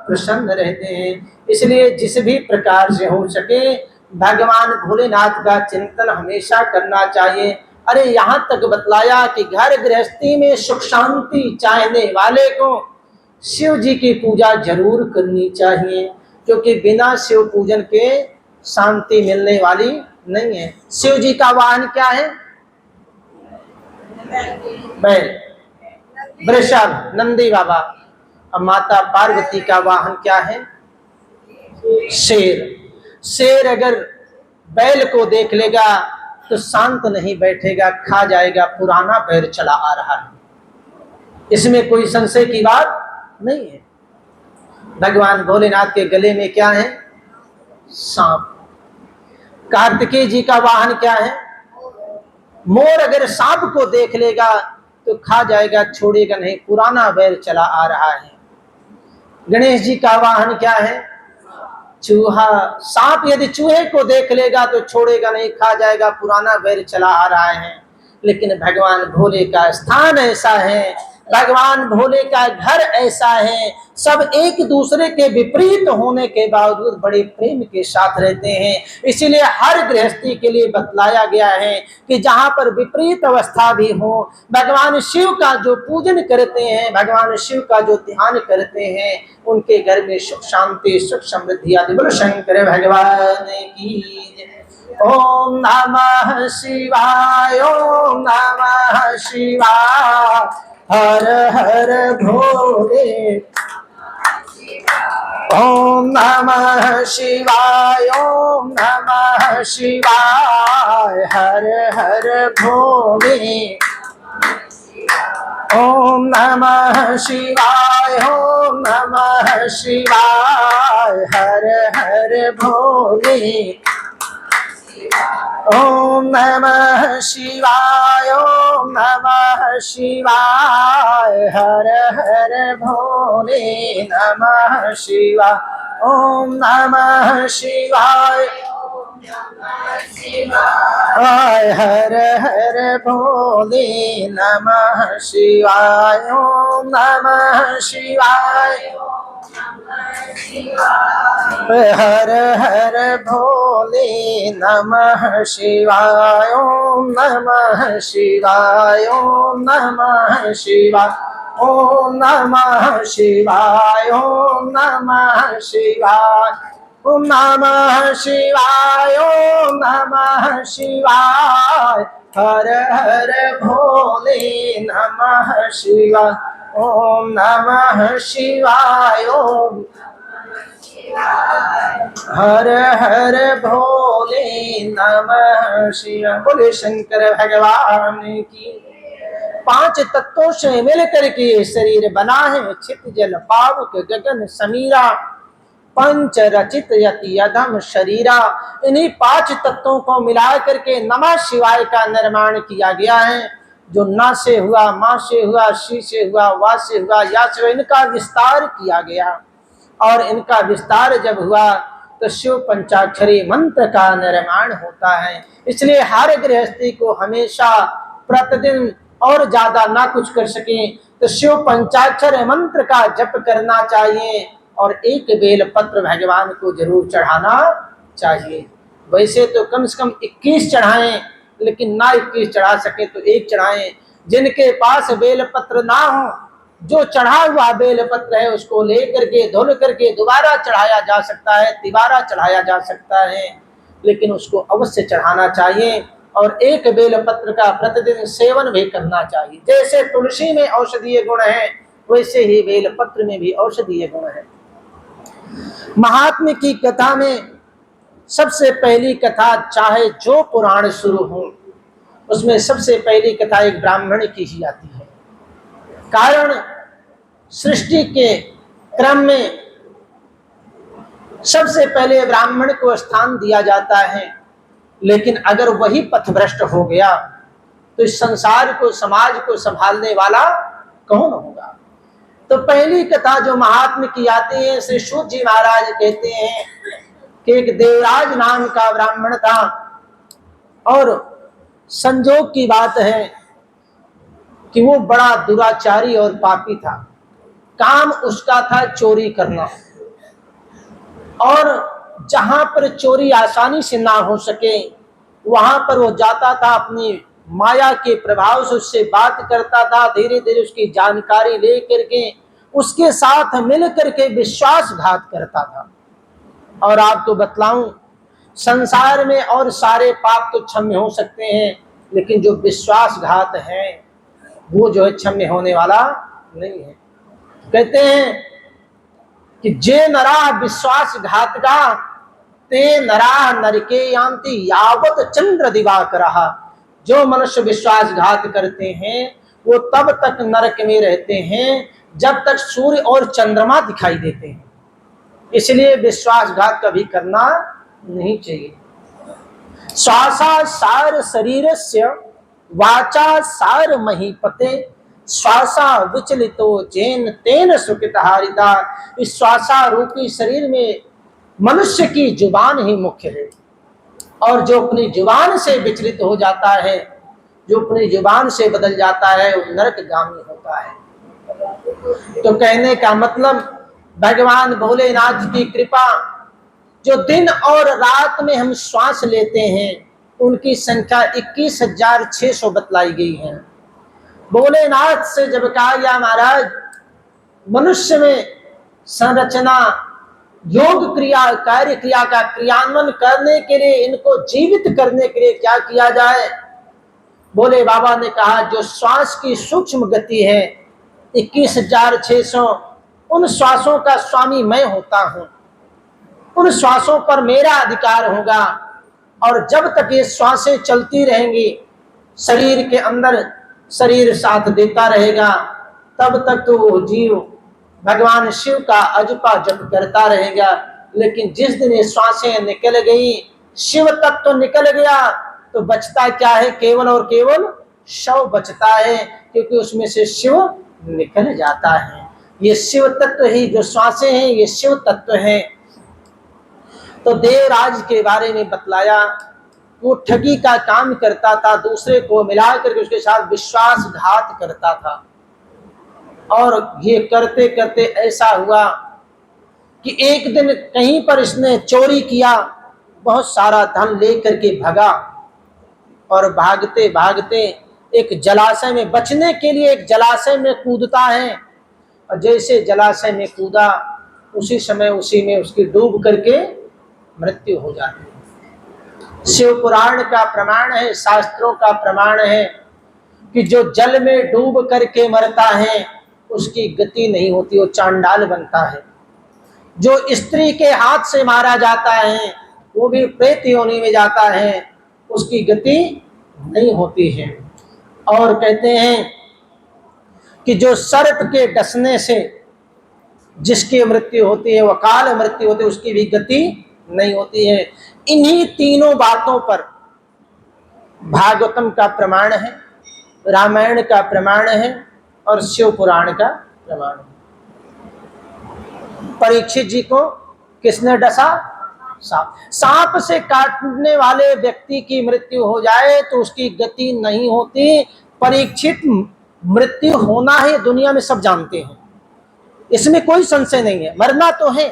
प्रसन्न रहते हैं। इसलिए जिस भी प्रकार से हो सके भगवान भोलेनाथ का चिंतन हमेशा करना चाहिए। अरे यहाँ तक बतलाया कि घर गृहस्थी में सुख शांति चाहने वाले को शिव जी की पूजा जरूर करनी चाहिए, क्योंकि बिना शिव पूजन के शांति मिलने वाली नहीं है। शिव जी का वाहन क्या है? बैल, वृषभ, नंदी बाबा। और माता पार्वती का वाहन क्या है? शेर। शेर अगर बैल को देख लेगा तो शांत नहीं बैठेगा, खा जाएगा, पुराना पैर चला आ रहा है, इसमें कोई संशय की बात नहीं है। भगवान भोलेनाथ के गले में क्या है? सांप। कार्तिकेय जी का वाहन क्या है? मोर। अगर सांप को देख लेगा तो खा जाएगा, छोड़ेगा नहीं, पुराना बैर चला आ रहा है। गणेश जी का वाहन क्या है? चूहा। सांप यदि चूहे को देख लेगा तो छोड़ेगा नहीं, खा जाएगा, पुराना बैर चला आ रहा है। लेकिन भगवान भोले का स्थान ऐसा है, भगवान भोले का घर ऐसा है, सब एक दूसरे के विपरीत होने के बावजूद बड़े प्रेम के साथ रहते हैं। इसीलिए हर गृहस्थी के लिए बतलाया गया है कि जहां पर विपरीत अवस्था भी हो, भगवान शिव का जो पूजन करते हैं, भगवान शिव का जो ध्यान करते हैं, उनके घर में सुख शांति सुख समृद्धि आदि। बोलो शंकर भगवान की। ओम नमः शिवाय, ओम नमः शिवाय, हर हर भोले। ओम नमः शिवाय, ओम नमः शिवाय, हर हर भोले। ओम नमः शिवाय, ओम नमः शिवाय, हर हर भोले। ओम नमः शिवाय, ओम नमः शिवाय, हर हर भोले नमः शिवाय। ओम नमः शिवाय, हर हर भोले नमः शिवाय। ओम नमः शिवाय, हर हर भोले नमः शिवाय। ओम नमः शिवाय, ओम नमः शिवाय, ओम नमः शिवाय, ओम नमः शिवाय, ओम नमः शिवाय, ओम नमः शिवाय, हर हर भोले नमः शिवाय। ओम नमः शिवाय, ओम हर हर भोले नमः शिवाय। बोले शंकर भगवान की। पांच तत्वों से मिल करके शरीर बना है, छित जल पावक गगन समीरा, पंच रचित यति यदम शरीरा। इन्हीं पांच तत्वों को मिला करके नमः शिवाय का निर्माण किया गया है, जो ना से हुआ, माँ से हुआ, शी से हुआ, वा से हुआ, या से हुआ। इनका विस्तार किया गया, और इनका विस्तार जब हुआ तो शिव पंचाक्षरी मंत्र का निर्माण होता है। इसलिए हर गृहस्थी को हमेशा प्रतिदिन और ज्यादा ना कुछ कर सके तो शिव पंचाक्षर मंत्र का जप करना चाहिए, और एक बेल पत्र भगवान को जरूर चढ़ाना चाहिए। वैसे तो कम से कम 21 चढ़ाएं, लेकिन ना 21 चढ़ा सके तो एक चढ़ाएं। जिनके पास बेल पत्र ना हो, जो चढ़ा हुआ बेल पत्र है उसको लेकर के धुल करके दोबारा चढ़ाया जा सकता है, तिबारा चढ़ाया जा सकता है, लेकिन उसको अवश्य चढ़ाना चाहिए। और एक बेल पत्र का प्रतिदिन सेवन भी करना चाहिए। जैसे तुलसी में औषधीय गुण है, वैसे ही बेल पत्र में भी औषधीय गुण है। महात्म्य की कथा में सबसे पहली कथा, चाहे जो पुराण शुरू हो, उसमें सबसे पहली कथा एक ब्राह्मण की ही आती है। कारण सृष्टि के क्रम में सबसे पहले ब्राह्मण को स्थान दिया जाता है, लेकिन अगर वही पथभ्रष्ट हो गया तो इस संसार को, समाज को संभालने वाला कौन होगा। तो पहली कथा जो महात्मा की आती है, श्री सूत जी महाराज कहते हैं कि एक देवराज नाम का ब्राह्मण था, और संजोग की बात है कि वो बड़ा दुराचारी और पापी था। काम उसका था चोरी करना, और जहां पर चोरी आसानी से ना हो सके वहां पर वो जाता था, अपनी माया के प्रभाव से उससे बात करता था, धीरे धीरे उसकी जानकारी ले करके उसके साथ मिल करके विश्वासघात करता था। और आपको बतलाऊं, संसार में और सारे पाप तो क्षम्य हो सकते हैं, लेकिन जो विश्वासघात है वो जो है क्षम्य होने वाला नहीं है। कहते हैं कि जे नरा विश्वासघातगा ते नरा नरके यान्ति यावत चंद्र दिवाकरहा। जो मनुष्य विश्वासघात करते हैं वो तब तक नरक में रहते हैं जब तक सूर्य और चंद्रमा दिखाई देते हैं। इसलिए विश्वासघात कभी करना नहीं चाहिए। श्वासा सार शरीरस्य वाचा सार महीपते, श्वासा विचलितो जैन तेन सुकृत हारिता। इस श्वासा रूपी शरीर में मनुष्य की जुबान ही मुख्य है, और जो अपनी जुबान से विचलित हो जाता है, जो अपनी जुबान से बदल जाता है, वो नरकगामी होता है। तो कहने का मतलब, भगवान भोलेनाथ की कृपा, जो दिन और रात में हम श्वास लेते हैं उनकी संख्या 21,600 बतलाई गई है। भोलेनाथ से जब कहा गया महाराज मनुष्य में संरचना, योग क्रिया, कार्य क्रिया का क्रियान्वयन करने के लिए, इनको जीवित करने के लिए क्या किया जाए, भोले बाबा ने कहा जो श्वास की सूक्ष्म गति है 21,600, उन श्वासों का स्वामी मैं होता हूं, उन श्वासों पर मेरा अधिकार होगा। और जब तक ये श्वासें चलती रहेंगी, शरीर के अंदर शरीर साथ देता रहेगा, तब तक तो वो जीव भगवान शिव का अजपा जप करता रहेगा। लेकिन जिस दिन ये श्वासें निकल गई, शिव तत्व तो निकल गया, तो बचता क्या है? केवल और केवल शव बचता है, क्योंकि उसमें से शिव निकल जाता है। ये शिव तत्व ही, जो श्वासें हैं ये शिव तत्व हैं। तो देवराज के बारे में बतलाया, वो ठगी का काम करता था, दूसरे को मिला करके उसके साथ विश्वासघात करता था। और ये करते करते ऐसा हुआ कि एक दिन कहीं पर इसने चोरी किया, बहुत सारा धन लेकर के भागा, और भागते भागते एक जलाशय में, बचने के लिए एक जलाशय में कूदता है। और जैसे जलाशय में कूदा, उसी समय उसी में उसकी डूब करके मृत्यु हो जाती है। शिव पुराण का प्रमाण है, शास्त्रों का प्रमाण है कि जो जल में डूब करके मरता है उसकी गति नहीं होती, वो चांडाल बनता है। जो स्त्री के हाथ से मारा जाता है वो भी प्रेत योनि में जाता है, उसकी गति नहीं होती है। और कहते हैं कि जो सर्प के डसने से जिसकी मृत्यु होती है, वो काल मृत्यु होती है, उसकी भी गति नहीं होती है। इन्हीं तीनों बातों पर भागवतम का प्रमाण है, रामायण का प्रमाण है और शिव पुराण का प्रमाण है। परीक्षित जी को किसने डसा? सांप। सांप से काटने वाले व्यक्ति की मृत्यु हो जाए तो उसकी गति नहीं होती। परीक्षित मृत्यु होना है दुनिया में सब जानते हैं, इसमें कोई संशय नहीं है, मरना तो है,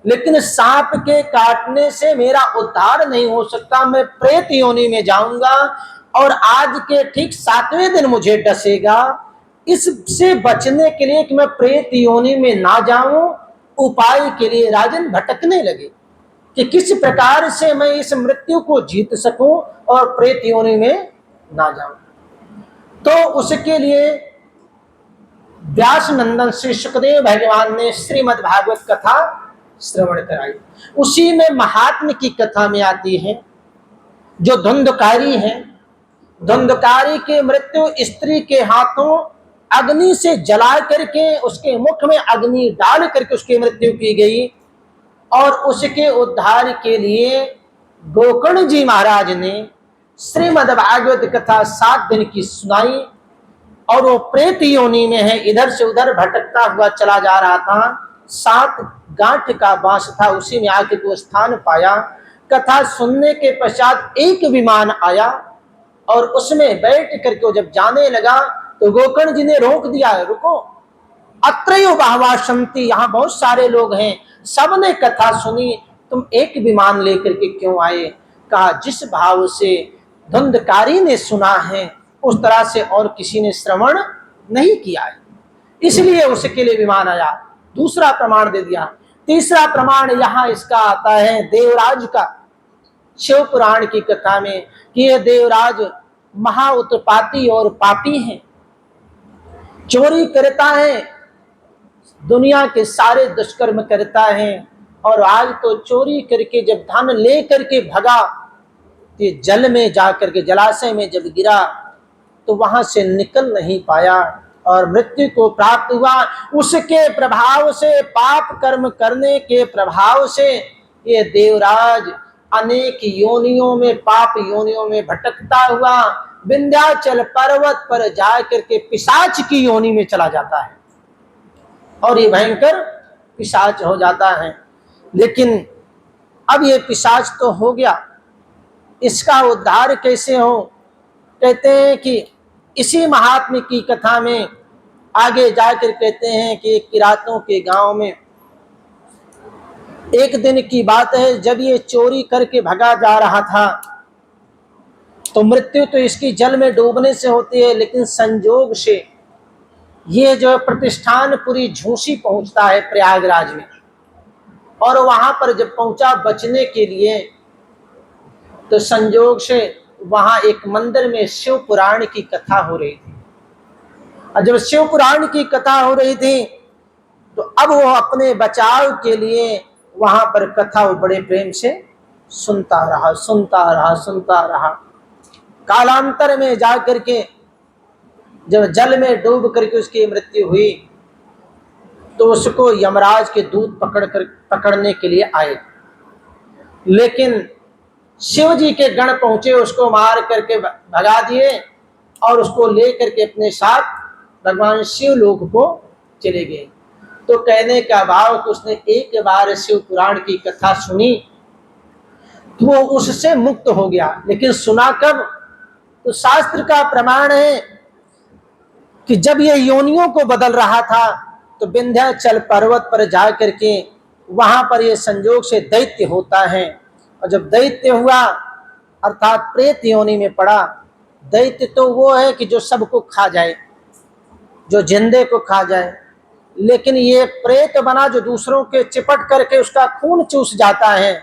लेकिन सांप के काटने से मेरा उद्धार नहीं हो सकता, मैं प्रेत योनि में जाऊंगा और आज के ठीक 7वें दिन मुझे डसेगा। इससे बचने के लिए कि मैं प्रेत योनि में ना जाऊं, उपाय के लिए राजन भटकने लगे कि किस प्रकार से मैं इस मृत्यु को जीत सकूं और प्रेत योनि में ना जाऊं। तो उसके लिए व्यास नंदन श्री सुखदेव भगवान ने श्रीमद् भागवत कथा श्रवण कराई। उसी में महात्म की कथा में आती है जो धुंधकारी है। धुंधकारी की मृत्यु स्त्री के हाथों अग्नि से जला करके, उसके मुख में अग्नि डाल करके उसकी मृत्यु की गई। और उसके उद्धार के लिए गोकर्ण जी महाराज ने श्रीमद् भागवत कथा 7 दिन की सुनाई। और वो प्रेत योनि में है, इधर से उधर भटकता हुआ चला जा रहा था। 7 गांठ का बांस था, उसी में आके वो स्थान पाया। कथा सुनने के पश्चात एक विमान आया और उसमें बैठ करके वो जब जाने लगा तो गोकर्ण जी ने रोक दिया, रुको, अत्रयो बहवा सन्ति, यहाँ बहुत सारे लोग हैं, सबने कथा सुनी, तुम एक विमान लेकर के क्यों आए? कहा जिस भाव से धुंधकारी ने सुना है उस तरह से और किसी ने श्रवण नहीं किया है, इसलिए उसके लिए विमान आया। दूसरा प्रमाण दे दिया। तीसरा प्रमाण यहाँ इसका आता है देवराज का, शिव पुराण की कथा में, कि यह देवराज महा उत्पाती और पापी हैं, चोरी करता है, दुनिया के सारे दुष्कर्म करता है। और आज तो चोरी करके जब धन ले करके भगा, ये जल में जाकर के, जलाशय में जब गिरा तो वहां से निकल नहीं पाया और मृत्यु को प्राप्त हुआ। उसके प्रभाव से, पाप कर्म करने के प्रभाव से ये देवराज अनेक योनियों में, पाप योनियों में भटकता हुआ विंध्याचल पर्वत पर जाकर के पिशाच की योनि में चला जाता है और ये भयंकर पिशाच हो जाता है। लेकिन अब ये पिशाच तो हो गया, इसका उद्धार कैसे हो? कहते हैं कि इसी महात्म्य की कथा में आगे जाकर कहते हैं कि किरातों के गांव में एक दिन की बात है, जब ये चोरी करके भगा जा रहा था तो मृत्यु तो इसकी जल में डूबने से होती है, लेकिन संजोग से ये जो प्रतिष्ठान पूरी झूसी पहुंचता है प्रयागराज में। और वहां पर जब पहुंचा बचने के लिए, तो संजोग से वहां एक मंदिर में शिव पुराण की कथा हो रही थी। और जब शिव पुराण की कथा हो रही थी तो अब वो अपने बचाव के लिए वहां पर कथा वो बड़े प्रेम से सुनता रहा। कालांतर में जाकर के जब जल में डूब करके उसकी मृत्यु हुई तो उसको यमराज के दूत पकड़ने के लिए आए, लेकिन शिव जी के गण पहुंचे, उसको मार करके भगा दिए और उसको लेकर के अपने साथ भगवान शिव लोक को चले गए। तो कहने का भाव कि उसने एक बार शिव पुराण की कथा सुनी तो वो उससे मुक्त हो गया। लेकिन सुना कब? तो शास्त्र का प्रमाण है कि जब ये योनियों को बदल रहा था तो विंध्याचल पर्वत पर जा करके वहां पर ये संजोग से दैत्य होता है। और जब दैत्य हुआ अर्थात प्रेत योनि में पड़ा। दैत्य तो वो है कि जो सबको खा जाए, जो जिंदे को खा जाए, लेकिन ये प्रेत बना जो दूसरों के चिपट करके उसका खून चूस जाता है।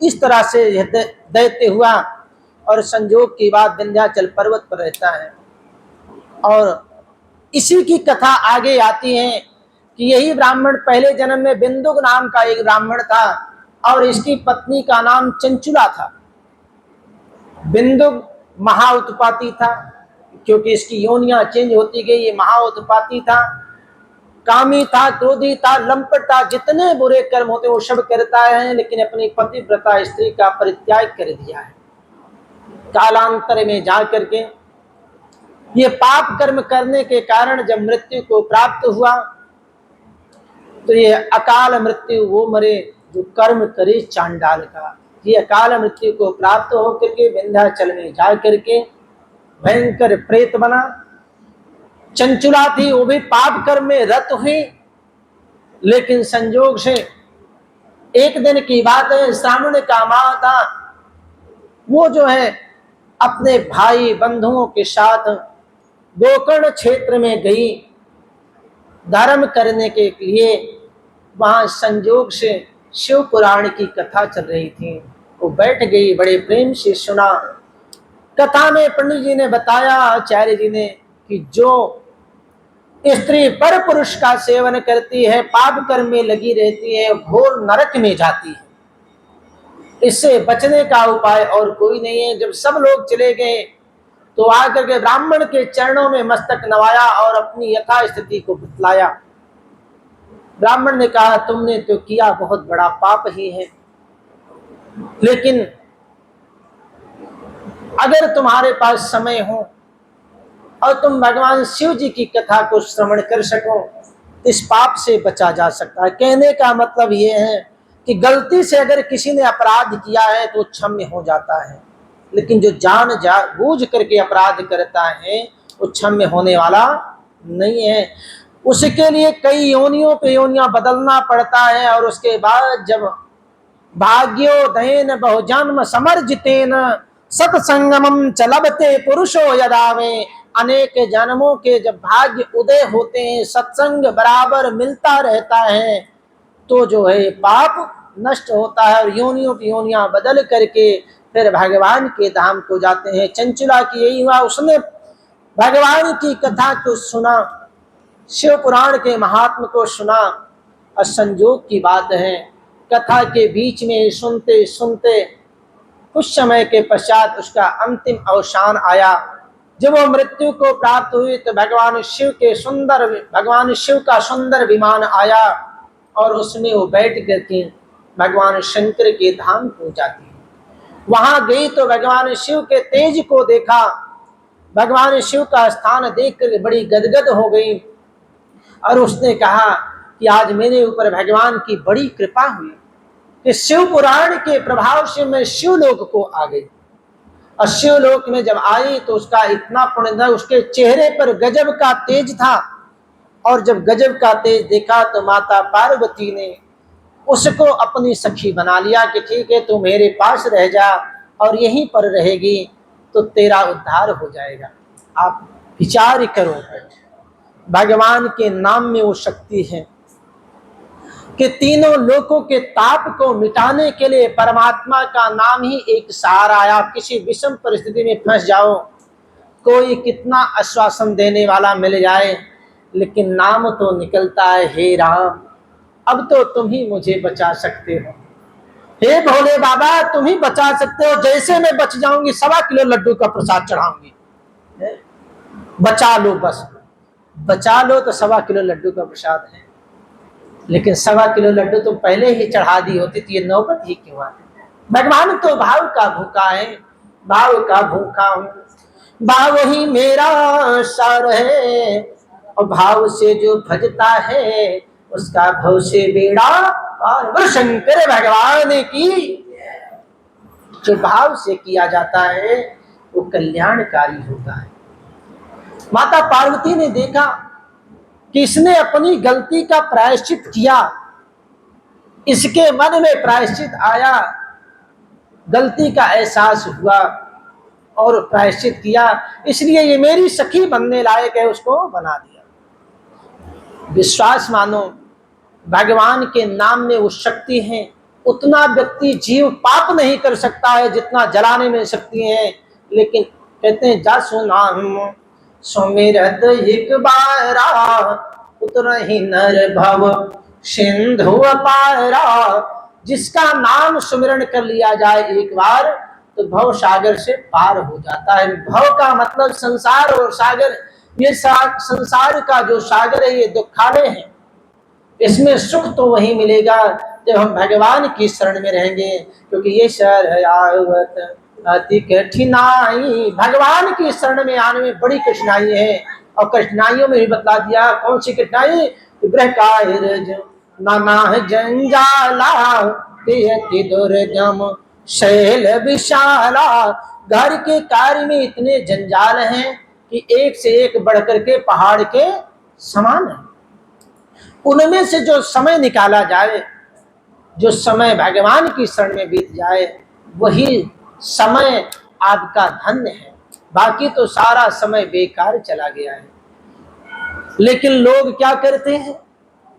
इस तरह से यह दैत्य हुआ और संजोग की बात विंध्याचल पर्वत पर रहता है। और इसी की कथा आगे आती है कि यही ब्राह्मण पहले जन्म में बिंदुक नाम का एक ब्राह्मण था और इसकी पत्नी का नाम चंचुला था। बिंदुक महाउत्पाती था क्योंकि इसकी योनियां चेंज होती गई। ये महाउत्पाती था, कामी था, क्रोधी था, लंपट था, जितने बुरे कर्म होते वो सब करता है, लेकिन अपनी पतिव्रता स्त्री का परित्याग कर दिया है। कालांतर में जाकर के ये पाप कर्म करने के कारण जब मृत्यु को प्राप्त हुआ तो ये अकाल मृत्यु वो मरे जो कर्म करे चांडाल का। ये अकाल मृत्यु को प्राप्त होकर के विंध्याचल में जा करके भयंकर प्रेत बना। चंचुला थी, वो भी पाप कर्म में रत हुई, लेकिन संजोग से एक दिन की बात है, श्रावण का माह था, वो जो है अपने भाई बंधुओं के साथ गोकर्ण क्षेत्र में गई धर्म करने के लिए। वहां संजोग से शिव पुराण की कथा चल रही थी, वो बैठ गई, बड़े प्रेम से सुना। कथा में पंडित जी ने बताया, आचार्य जी ने, कि जो स्त्री पर पुरुष का सेवन करती है, पाप कर्म में लगी रहती है, घोर नरक में जाती है। इससे बचने का उपाय और कोई नहीं है। जब सब लोग चले गए तो आकर के ब्राह्मण के चरणों में मस्तक नवाया और अपनी यथास्थिति को बतलाया। ब्राह्मण ने कहा, तुमने तो किया बहुत बड़ा पाप ही है, लेकिन अगर तुम्हारे पास समय हो और तुम भगवान शिव जी की कथा को श्रवण कर सको, इस पाप से बचा जा सकता है। कहने का मतलब ये है कि गलती से अगर किसी ने अपराध किया है तो क्षम्य हो जाता है, लेकिन जो बूझ करके अपराध करता है वो क्षम्य होने वाला नहीं है। उसके लिए कई योनियों पे योनियां बदलना पड़ता है। और उसके बाद जब भाग्योदयन बहुजन्म समर्जितेन सत्संगमम चलबते पुरुषो यदावे। अनेक जन्मों के जब भाग्य उदय होते हैं, सत्संग बराबर मिलता रहता है, तो जो है पाप नष्ट होता है और योनियों की योनियां बदल करके फिर भगवान के धाम को जाते हैं। चंचुला की यही हुआ, उसने भगवान की कथा को सुना, शिव पुराण के महात्म को सुना। और संजोग की बात है, कथा के बीच में सुनते सुनते कुछ समय के पश्चात उसका अंतिम अवसान आया। जब वो मृत्यु को प्राप्त हुई तो भगवान शिव का सुंदर विमान आया और उसमें वो बैठ करके भगवान शंकर के धाम को जाती। वहां गई तो भगवान शिव के तेज को देखा, भगवान शिव का स्थान देखकर बड़ी गदगद हो गई और उसने कहा कि आज मेरे ऊपर भगवान की बड़ी कृपा हुई कि शिव पुराण के प्रभाव से मैं शिवलोक को आ गई। और शिवलोक में जब आई तो उसका इतना पुण्य था, उसके चेहरे पर गजब का तेज था। और जब गजब का तेज देखा तो माता पार्वती ने उसको अपनी सखी बना लिया कि ठीक है, तू मेरे पास रह जा और यहीं पर रहेगी तो तेरा उद्धार हो जाएगा। आप विचार करो, भगवान के नाम में वो शक्ति है। कि तीनों लोकों के ताप को मिटाने के लिए परमात्मा का नाम ही एक सहारा है। आप किसी विषम परिस्थिति में फंस जाओ, कोई कितना आश्वासन देने वाला मिल जाए, लेकिन नाम तो निकलता है, हे राम अब तो तुम ही मुझे बचा सकते हो, हे भोले बाबा तुम ही बचा सकते हो, जैसे मैं बच जाऊंगी 1.25 किलो लड्डू का प्रसाद चढ़ाऊंगी, बचा लो, बस बचा लो तो 1.25 किलो लड्डू का प्रसाद है। लेकिन 1.25 किलो लड्डू तुम पहले ही चढ़ा दी होती तो ये नौबत ही क्यों आती। भगवान तो भाव का भूखा है, भाव का भूखा हूं, भाव ही मेरा सर है, और भाव से जो भजता है उसका भव से बेड़ा पार। बोलो शंकर भगवान की। जो भाव से किया जाता है वो कल्याणकारी होता है। माता पार्वती ने देखा कि इसने अपनी गलती का प्रायश्चित किया, इसके मन में प्रायश्चित आया, गलती का एहसास हुआ और प्रायश्चित किया, इसलिए ये मेरी सखी बनने लायक है, उसको बना दिया। विश्वास मानो, भगवान के नाम में वो शक्ति है, उतना व्यक्ति जीव पाप नहीं कर सकता है जितना जलाने में शक्ति है। लेकिन कहते हैं जा सुना हम सुमिरत एक बारा, उतना ही नर भव सिंधु अपारा। जिसका नाम सुमिरन कर लिया जाए एक बार तो भव सागर से पार हो जाता है। भव का मतलब संसार, और सागर ये संसार का जो सागर है ये दुखालय है, इसमें सुख तो वही मिलेगा जब हम भगवान की शरण में रहेंगे, क्योंकि ये शरण अति कठिनाई, भगवान की शरण में आने में बड़ी कठिनाई है। और कठिनाइयों में भी बता दिया कौन सी कठिनाई, नाना जंजाला दुर्गम शैल विशाला। घर के कार्य में इतने जंजाल हैं कि एक से एक बढ़कर के पहाड़ के समान है। उनमें से जो समय निकाला जाए, जो समय भगवान की शरण में बीत जाए, वही समय आपका धन्य है। बाकी तो सारा समय बेकार चला गया है। लेकिन लोग क्या करते हैं,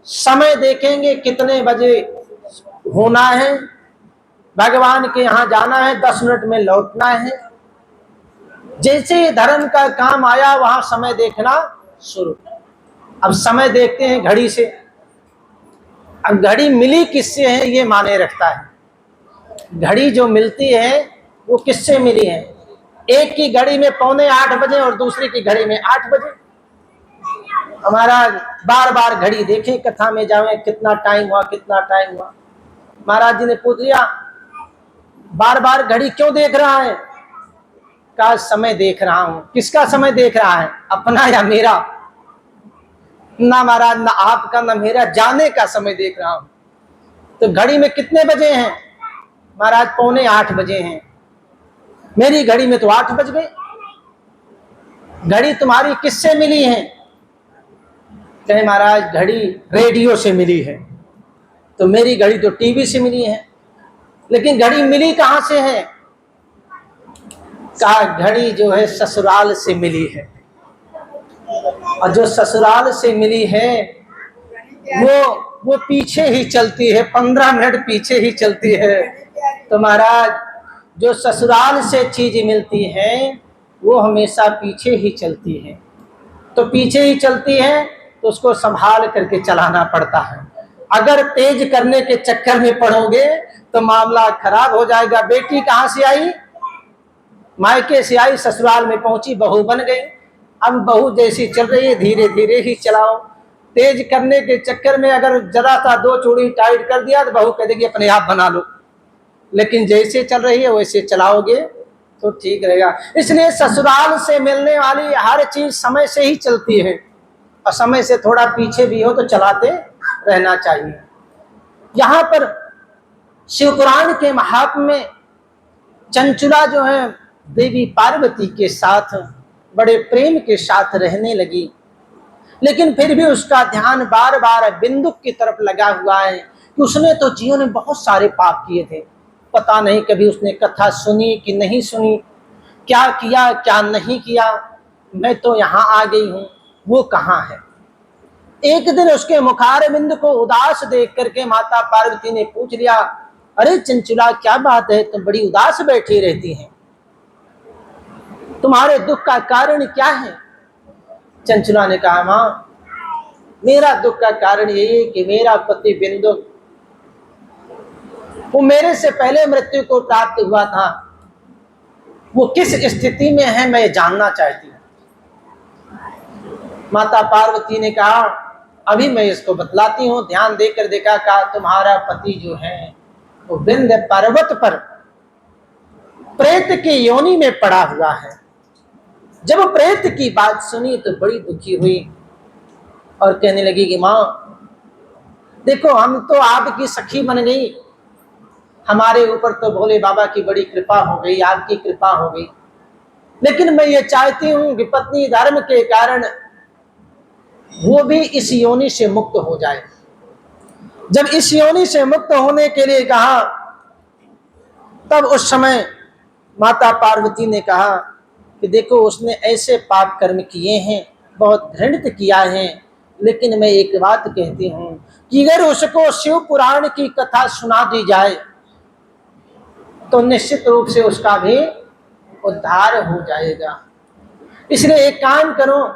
समय देखेंगे कितने बजे होना है, भगवान के यहाँ जाना है, 10 मिनट में लौटना है। जैसे धर्म का काम आया वहां समय देखना शुरू। अब समय देखते हैं घड़ी से। अब घड़ी मिली किससे है ये माने रखता है। घड़ी जो मिलती है वो किससे मिली है, एक की घड़ी में 7:45 बजे और दूसरी की घड़ी में 8 बजे। हमारा बार बार घड़ी देखें, कथा में जाए कितना टाइम हुआ, कितना टाइम हुआ। महाराज जी ने पूछ लिया बार बार घड़ी क्यों देख रहा है, का समय देख रहा हूं। किसका समय देख रहा है, अपना या मेरा? ना महाराज, ना आपका ना मेरा, जाने का समय देख रहा हूं। तो घड़ी में कितने बजे हैं? महाराज 7:45 बजे हैं। मेरी घड़ी में तो 8 बज गए। घड़ी तुम्हारी किससे मिली है? कहे महाराज घड़ी रेडियो से मिली है। तो मेरी घड़ी तो टीवी से मिली है। लेकिन घड़ी मिली कहां से है? कहा घड़ी जो है ससुराल से मिली है, और जो ससुराल से मिली है वो पीछे ही चलती है, 15 मिनट पीछे ही चलती है। तो महाराज जो ससुराल से चीज मिलती है वो हमेशा पीछे ही चलती है। तो पीछे ही चलती है तो उसको संभाल करके चलाना पड़ता है। अगर तेज करने के चक्कर में पड़ोगे तो मामला खराब हो जाएगा। बेटी कहाँ से आई? मायके से आई, ससुराल में पहुंची, बहू बन गई। अब बहू जैसी चल रही है धीरे धीरे ही चलाओ। तेज करने के चक्कर में अगर जरा सा 2 चूड़ी टाइट कर दिया तो बहू कह देगी अपने आप बना लो। लेकिन जैसे चल रही है वैसे चलाओगे तो ठीक रहेगा। इसलिए ससुराल से मिलने वाली हर चीज समय से ही चलती है, और समय से थोड़ा पीछे भी हो तो चलाते रहना चाहिए। यहाँ पर शिवपुराण के महात्म्य में चंचुला जो है देवी पार्वती के साथ बड़े प्रेम के साथ रहने लगी, लेकिन फिर भी उसका ध्यान बार बार बिंदुक की तरफ लगा हुआ है कि उसने तो जीवन में बहुत सारे पाप किए थे। पता नहीं कभी उसने कथा सुनी कि नहीं सुनी, क्या किया क्या नहीं किया। मैं तो यहाँ आ गई हूँ, वो कहाँ है? एक दिन उसके मुखारबिंद को उदास देख करके माता पार्वती ने पूछ लिया, अरे चंचुला क्या बात है, तुम बड़ी उदास बैठी रहती हैं, तुम्हारे दुख का कारण क्या है? चंचुला ने कहा, मां मेरा दुख का कारण यही है कि मेरा पति बिंदु वो मेरे से पहले मृत्यु को प्राप्त हुआ था, वो किस स्थिति में है मैं जानना चाहती हूँ। माता पार्वती ने कहा, अभी मैं इसको बतलाती हूँ। ध्यान देकर देखा, कहा तुम्हारा पति जो है वो विंध्य पर्वत पर प्रेत की योनि में पड़ा हुआ है। जब प्रेत की बात सुनी तो बड़ी दुखी हुई और कहने लगी कि मां देखो, हम तो आपकी सखी बन गई, हमारे ऊपर तो भोले बाबा की बड़ी कृपा हो गई, आपकी कृपा हो गई, लेकिन मैं ये चाहती हूं कि पत्नी धर्म के कारण वो भी इस योनि से मुक्त हो जाए। जब इस योनि से मुक्त होने के लिए कहा, तब उस समय माता पार्वती ने कहा कि देखो, उसने ऐसे पाप कर्म किए हैं, बहुत घृणित किया है, लेकिन मैं एक बात कहती हूं कि अगर उसको शिव पुराण की कथा सुना दी जाए तो निश्चित रूप से उसका भी उद्धार हो जाएगा। इसलिए एक काम करो,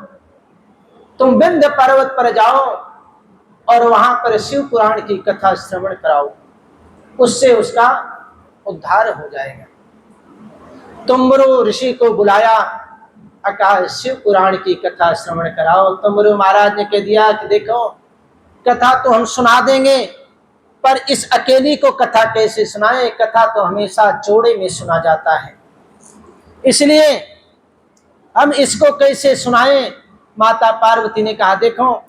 तुम विंध्य पर्वत पर जाओ और वहां पर शिव पुराण की कथा श्रवण कराओ, उससे उसका उद्धार हो जाएगा। तुमरो ऋषि को बुलाया, कहा शिव पुराण की कथा श्रवण कराओ। तुमरो महाराज ने कह दिया कि देखो, कथा तो हम सुना देंगे, पर इस अकेली को कथा कैसे सुनाए, कथा तो हमेशा जोड़े में सुना जाता है, इसलिए हम इसको कैसे सुनाएं। माता पार्वती ने कहा, देखो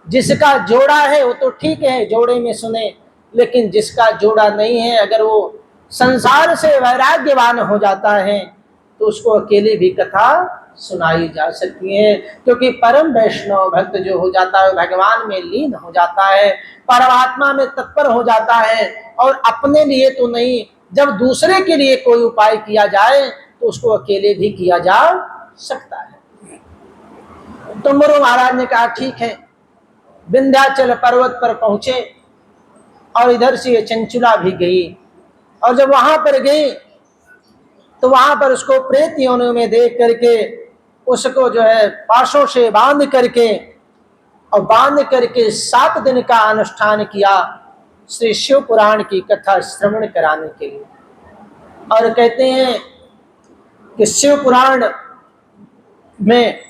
जिसका जोड़ा है वो तो ठीक है, जोड़े में सुने, लेकिन जिसका जोड़ा नहीं है, अगर वो संसार से वैराग्यवान हो जाता है तो उसको अकेले भी कथा सुनाई जा सकती है, क्योंकि परम वैष्णव भक्त जो हो जाता है भगवान में लीन हो जाता है, परमात्मा में तत्पर हो जाता है, और अपने लिए तो नहीं, जब दूसरे के लिए कोई उपाय किया जाए तो उसको अकेले भी किया जा सकता है। तो मुरु महाराज ने कहा, ठीक है। विंध्याचल पर्वत पर पहुंचे और इधर से ये चंचुला भी गई, और जब वहां पर गई तो वहां पर उसको प्रेत योनि में देख करके उसको जो है पाशों से बांध करके 7 दिन का अनुष्ठान किया श्री शिव पुराण की कथा श्रवण कराने के लिए। और कहते हैं कि शिव पुराण में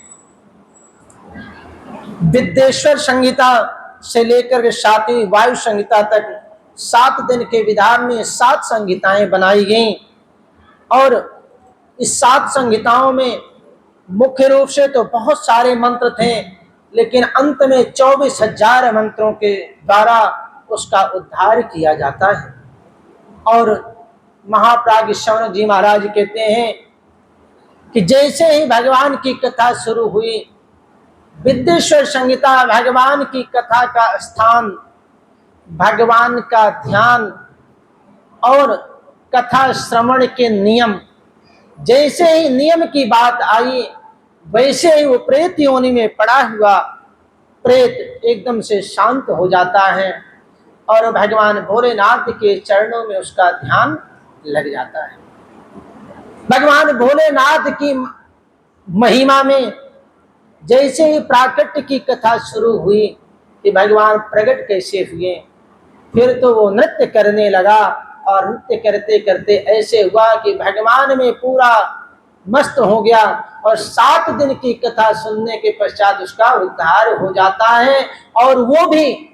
विद्येश्वर संहिता से लेकर के 7वीं वायु संहिता तक 7 दिन के विधान में 7 संहिताएं बनाई गईं, और इस 7 संहिताओं में मुख्य रूप से तो बहुत सारे मंत्र थे, लेकिन अंत में 24,000 मंत्रों के द्वारा उसका उद्धार किया जाता है। और महाप्राज्ञ शौनक जी महाराज कहते हैं कि जैसे ही भगवान की कथा शुरू हुई, विद्येश्वर संहिता भगवान की कथा का स्थान, भगवान का ध्यान और कथा श्रवण के नियम, जैसे ही नियम की बात आई वैसे ही वो प्रेत योनि में पड़ा हुआ प्रेत एकदम से शांत हो जाता है और भगवान भोलेनाथ के चरणों में उसका ध्यान लग जाता है। भगवान भोलेनाथ की महिमा में जैसे ही प्राकट्य की कथा शुरू हुई कि भगवान प्रकट कैसे हुए, फिर तो वो नृत्य करने लगा, और नृत्य करते करते ऐसे हुआ कि भगवान में पूरा मस्त हो गया, और 7 दिन की कथा सुनने के पश्चात उसका उद्धार हो जाता है। और वो भी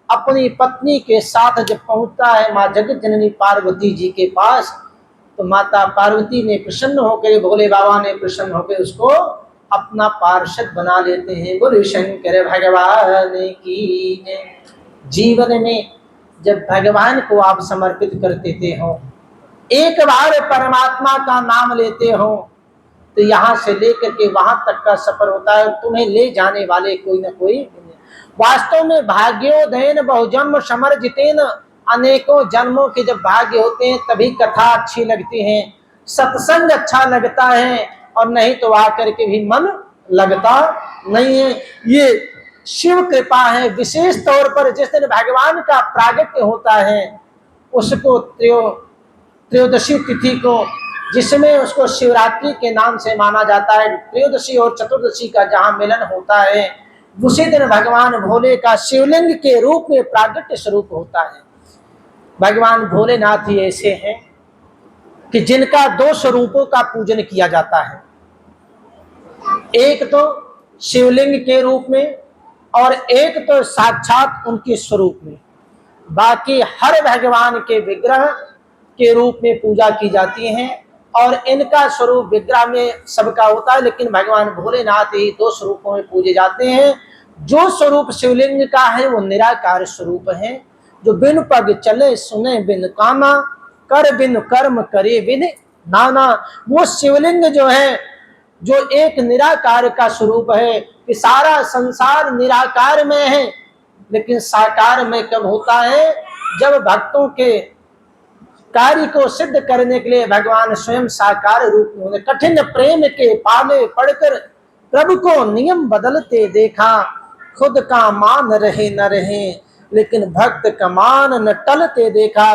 अपनी पत्नी के साथ जब पहुंचता है माँ जगत जननी पार्वती जी के पास, तो माता पार्वती ने प्रसन्न होकर, भोले बाबा ने प्रसन्न होकर उसको अपना पार्षद बना लेते हैं। बोले शंकर भगवान की जय। जीवन में जब भगवान को आप समर्पित कर देते हो, एक बार परमात्मा का नाम लेते हो, तो यहाँ से लेकर के वहां तक का सफर होता है, तुम्हें ले जाने वाले कोई ना कोई। वास्तव में भाग्योदयन बहुजन्म समर्जितेन, अनेकों जन्मों के जब भाग्य होते हैं तभी कथा अच्छी लगती है, सत्संग अच्छा लगता है, और नहीं तो आकर के भी मन लगता नहीं है। ये शिव कृपा है। विशेष तौर पर जिस दिन भगवान का प्रागट्य होता है उसको त्रयोदशी तिथि को, जिसमें उसको शिवरात्रि के नाम से माना जाता है, त्रयोदशी और चतुर्दशी का जहां मिलन होता है उसी दिन भगवान भोले का शिवलिंग के रूप में प्रागट्य स्वरूप होता है। भगवान भोलेनाथ ही ऐसे हैं कि जिनका दो स्वरूपों का पूजन किया जाता है, एक तो शिवलिंग के रूप में और एक तो साक्षात उनके स्वरूप में। बाकी हर भगवान के विग्रह के रूप में पूजा की जाती है और इनका स्वरूप विग्रह में सबका होता है, लेकिन भगवान भोलेनाथ ही दो स्वरूपों में पूजे जाते हैं। जो स्वरूप शिवलिंग का है वो निराकार स्वरूप है, जो बिन पग चले सुने बिन कामा, कर बिन कर्म करे बिन नाना। वो शिवलिंग जो है, जो एक निराकार का स्वरूप है कि सारा संसार निराकार में है, लेकिन साकार में कब होता है, जब भक्तों के कार्य को सिद्ध करने के लिए भगवान स्वयं साकार रूप में। कठिन प्रेम के पाले पढ़कर प्रभु को नियम बदलते देखा, खुद का मान रहे न रहे लेकिन भक्त का मान न टलते देखा।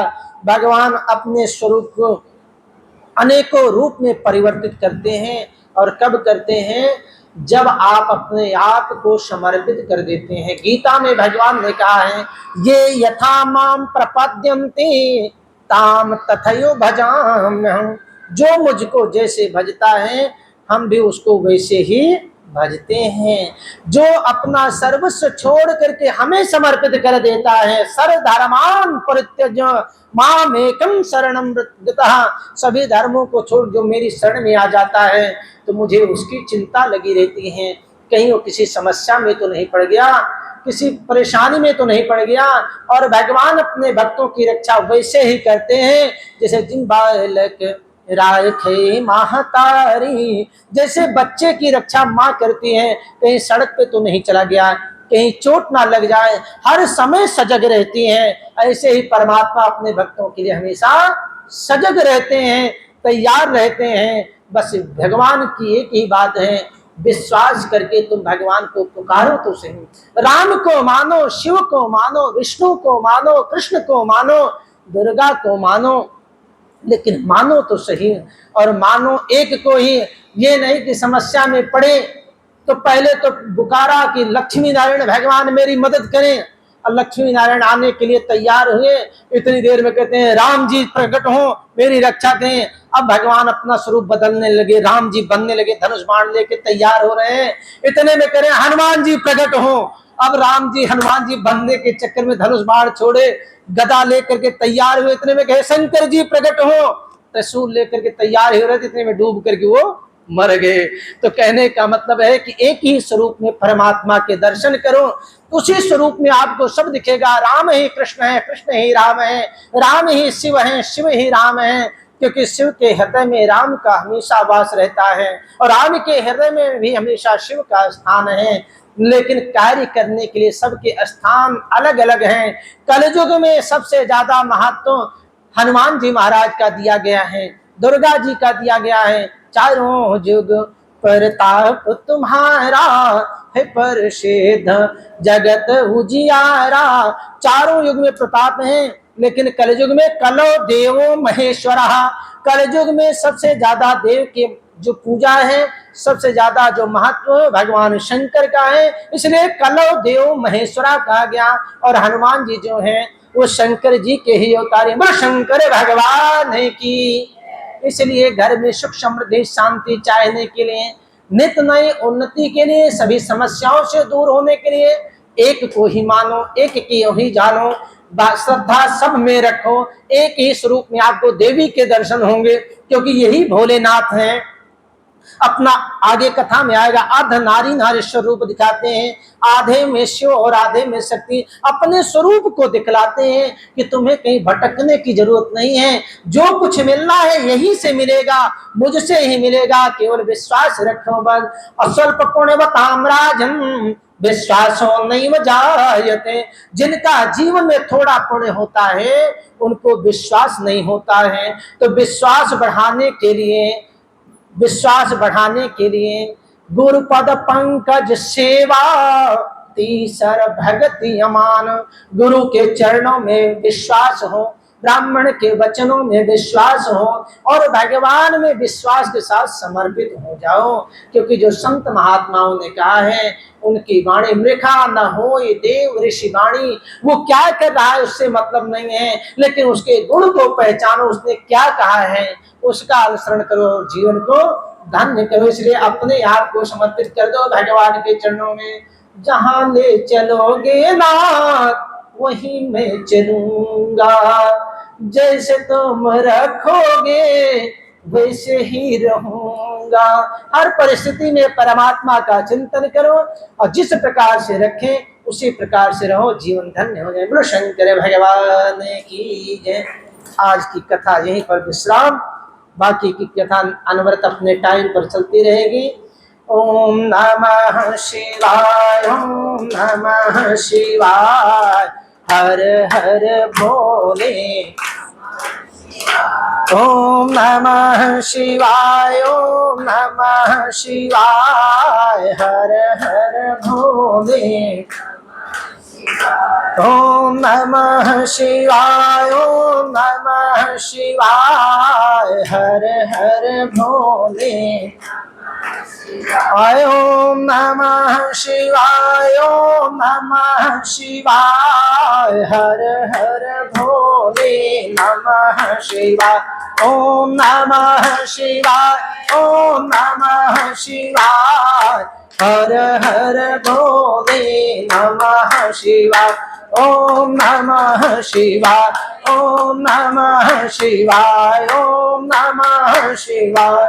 भगवान अपने स्वरूप को अनेकों रूप में परिवर्तित करते हैं, और कब करते हैं, जब आप अपने आप को समर्पित कर देते हैं। गीता में भगवान ने कहा है, ये यथा माम प्रपद्यन्ते ताम तथैव भजाम्यहम्। जो मुझको जैसे भजता है हम भी उसको वैसे ही भजते हैं। जो अपना सर्वस्व छोड़ करके हमें समर्पित कर देता है, सर्वधर्मान परित्यज्य माम एकम शरणम व्रतः, सभी धर्मों को छोड़ जो मेरी शरण में आ जाता है तो मुझे उसकी चिंता लगी रहती है, कहीं वो किसी समस्या में तो नहीं पड़ गया, किसी परेशानी में तो नहीं पड़ गया। और भगवान अपने भक्तों की रक्षा वैसे ही करते हैं जैसे जिन बालक राखे महतारी, जैसे बच्चे की रक्षा माँ करती है, कहीं सड़क पे तो नहीं चला गया, कहीं चोट ना लग जाए, हर समय सजग रहती हैं। ऐसे ही परमात्मा अपने भक्तों के लिए हमेशा सजग रहते हैं, तैयार रहते हैं। बस भगवान की एक ही बात है, विश्वास करके तुम भगवान को पुकारो तो सही। राम को मानो, शिव को मानो, विष्णु को मानो, कृष्ण को मानो, दुर्गा को मानो, लेकिन मानो तो सही। और मानो एक को ही, ये नहीं कि समस्या में पड़े तो पहले तो पुकारा कि लक्ष्मी नारायण भगवान मेरी मदद करें, और लक्ष्मी नारायण आने के लिए तैयार हुए, इतनी देर में कहते हैं राम जी प्रकट हो मेरी रक्षा करें। अब भगवान अपना स्वरूप बदलने लगे, राम जी बनने लगे, धनुष बाण लेके तैयार हो रहे हैं, इतने में कह रहे हैं हनुमान जी प्रकट हो। अब राम जी हनुमान जी बनने के चक्कर में धनुष बाण छोड़े, गदा लेकर के तैयार हुए, इतने में कहे शंकर जी प्रकट हो, त्रिशूल लेकर के तैयार हो रहे थे, इतने में डूब करके वो मर गए। तो कहने का मतलब है कि एक ही स्वरूप में परमात्मा के दर्शन करो, उसी स्वरूप में आपको सब दिखेगा। राम ही कृष्ण है, कृष्ण ही राम है, राम ही शिव है, शिव ही राम है, क्योंकि शिव के हृदय में राम का हमेशा वास रहता है और राम के हृदय में भी हमेशा शिव का स्थान है। लेकिन कार्य करने के लिए सबके स्थान अलग अलग हैं। कलयुग में सबसे ज्यादा महत्व हनुमान जी महाराज का दिया गया है, दुर्गा जी का दिया गया है। चारों युग प्रताप तुम्हारा है प्रसिद्ध जगत उजियारा। चारों युग में प्रताप है, लेकिन कलयुग में कलो देवो महेश्वरा। कलयुग में सबसे ज्यादा देव के जो पूजा है, सबसे ज्यादा जो महत्व भगवान शंकर का है, इसलिए कलो देव महेश्वरा कहा गया। और हनुमान जी जो हैं वो शंकर जी के ही अवतार हैं। शंकर भगवान की, इसलिए घर में सुख समृद्धि शांति चाहने के लिए, नित नई उन्नति के लिए, सभी समस्याओं से दूर होने के लिए एक को ही मानो, एक की ही जानो, श्रद्धा सब में रखो। एक ही स्वरूप में आपको देवी के दर्शन होंगे, क्योंकि यही भोलेनाथ हैं। अपना आगे कथा में आएगा, अर्ध नारी नारेश्वर रूप दिखाते हैं, आधे में शिव और आधे में शक्ति। अपने स्वरूप को दिखलाते हैं कि तुम्हें कहीं भटकने की जरूरत नहीं है, जो कुछ मिलना है यहीं से मिलेगा, मुझसे ही मिलेगा, केवल विश्वास रखो बस। अस्वल्प पुण्यवताम राजन् विश्वासो नैव जायते। जिनका जीवन में थोड़ा पुण्य होता है उनको विश्वास नहीं होता है। तो विश्वास बढ़ाने के लिए गुरुपद पंकज सेवा भक्ति सर भगति अमान, गुरु के चरणों में विश्वास हो, ब्राह्मण के वचनों में विश्वास हो और भगवान में विश्वास के साथ समर्पित हो जाओ। क्योंकि जो संत महात्माओं ने कहा है, उनकी वाणी मृखा न हो ये देव ऋषि वाणी। वो क्या कर रहा है उससे मतलब नहीं है, लेकिन उसके गुण को पहचानो, उसने क्या कहा है उसका अनुसरण करो और जीवन को धन्य करो। इसलिए अपने आप को समर्पित कर दो भगवान के चरणों में। जहां ले चलोगे नाथ वहीं मैं चलूंगा, जैसे तुम रखोगे वैसे ही रहूंगा। हर परिस्थिति में परमात्मा का चिंतन करो और जिस प्रकार से रखें उसी प्रकार से रहो, जीवन धन्य हो जाए। बोलो शंकर भगवान की जय। आज की कथा यहीं पर विश्राम, बाकी की कथा अनवरत अपने टाइम पर चलती रहेगी। ओम नमः शिवाय, ओम नमः शिवाय, हर हर भोले। ओम नमः शिवाय, ओम नमः शिवाय, हर हर भोले। ओम नमः शिवाय, ओम नमः शिवाय, हर हर भोले। ओम नमः शिवाय, ओम नमः शिवाय, हर हर भोले नमः शिवाय। ओम नमः शिवाय, ओम नमः शिवाय, हर हर भोले नमः शिवाय। ओम नमः शिवाय, ओम नमः शिवाय, ओम नमः शिवाय,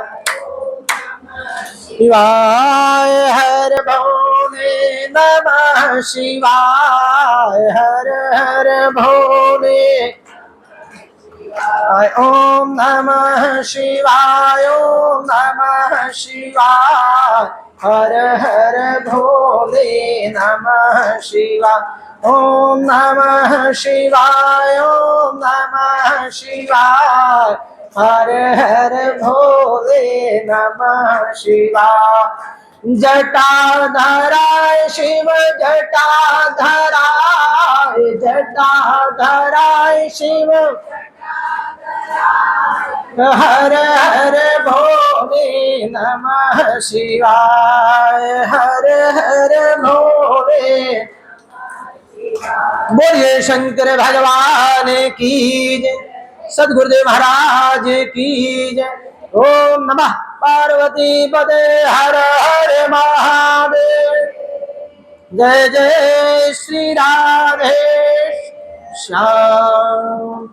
शिवाय हर भोले नमः शिवाय, हर हर भोले। ओम नमः शिवाय, ओम नमः शिवाय, हर हर भोले नमः शिवाय। ओम नमः शिवाय, ओम नमः शिवाय, हर हर भोले नमः शिवाय। जटाधराय शिव जटाधराय, जटाधराय शिव हर हर भोले नमः शिवाय, हर हर भोले। बोलिए शंकर भगवान की जय, सद्गुरुदेव महाराज की जय। ओम नमः पार्वती पते हर हर महादेव। जय जय श्री राधे श्याम।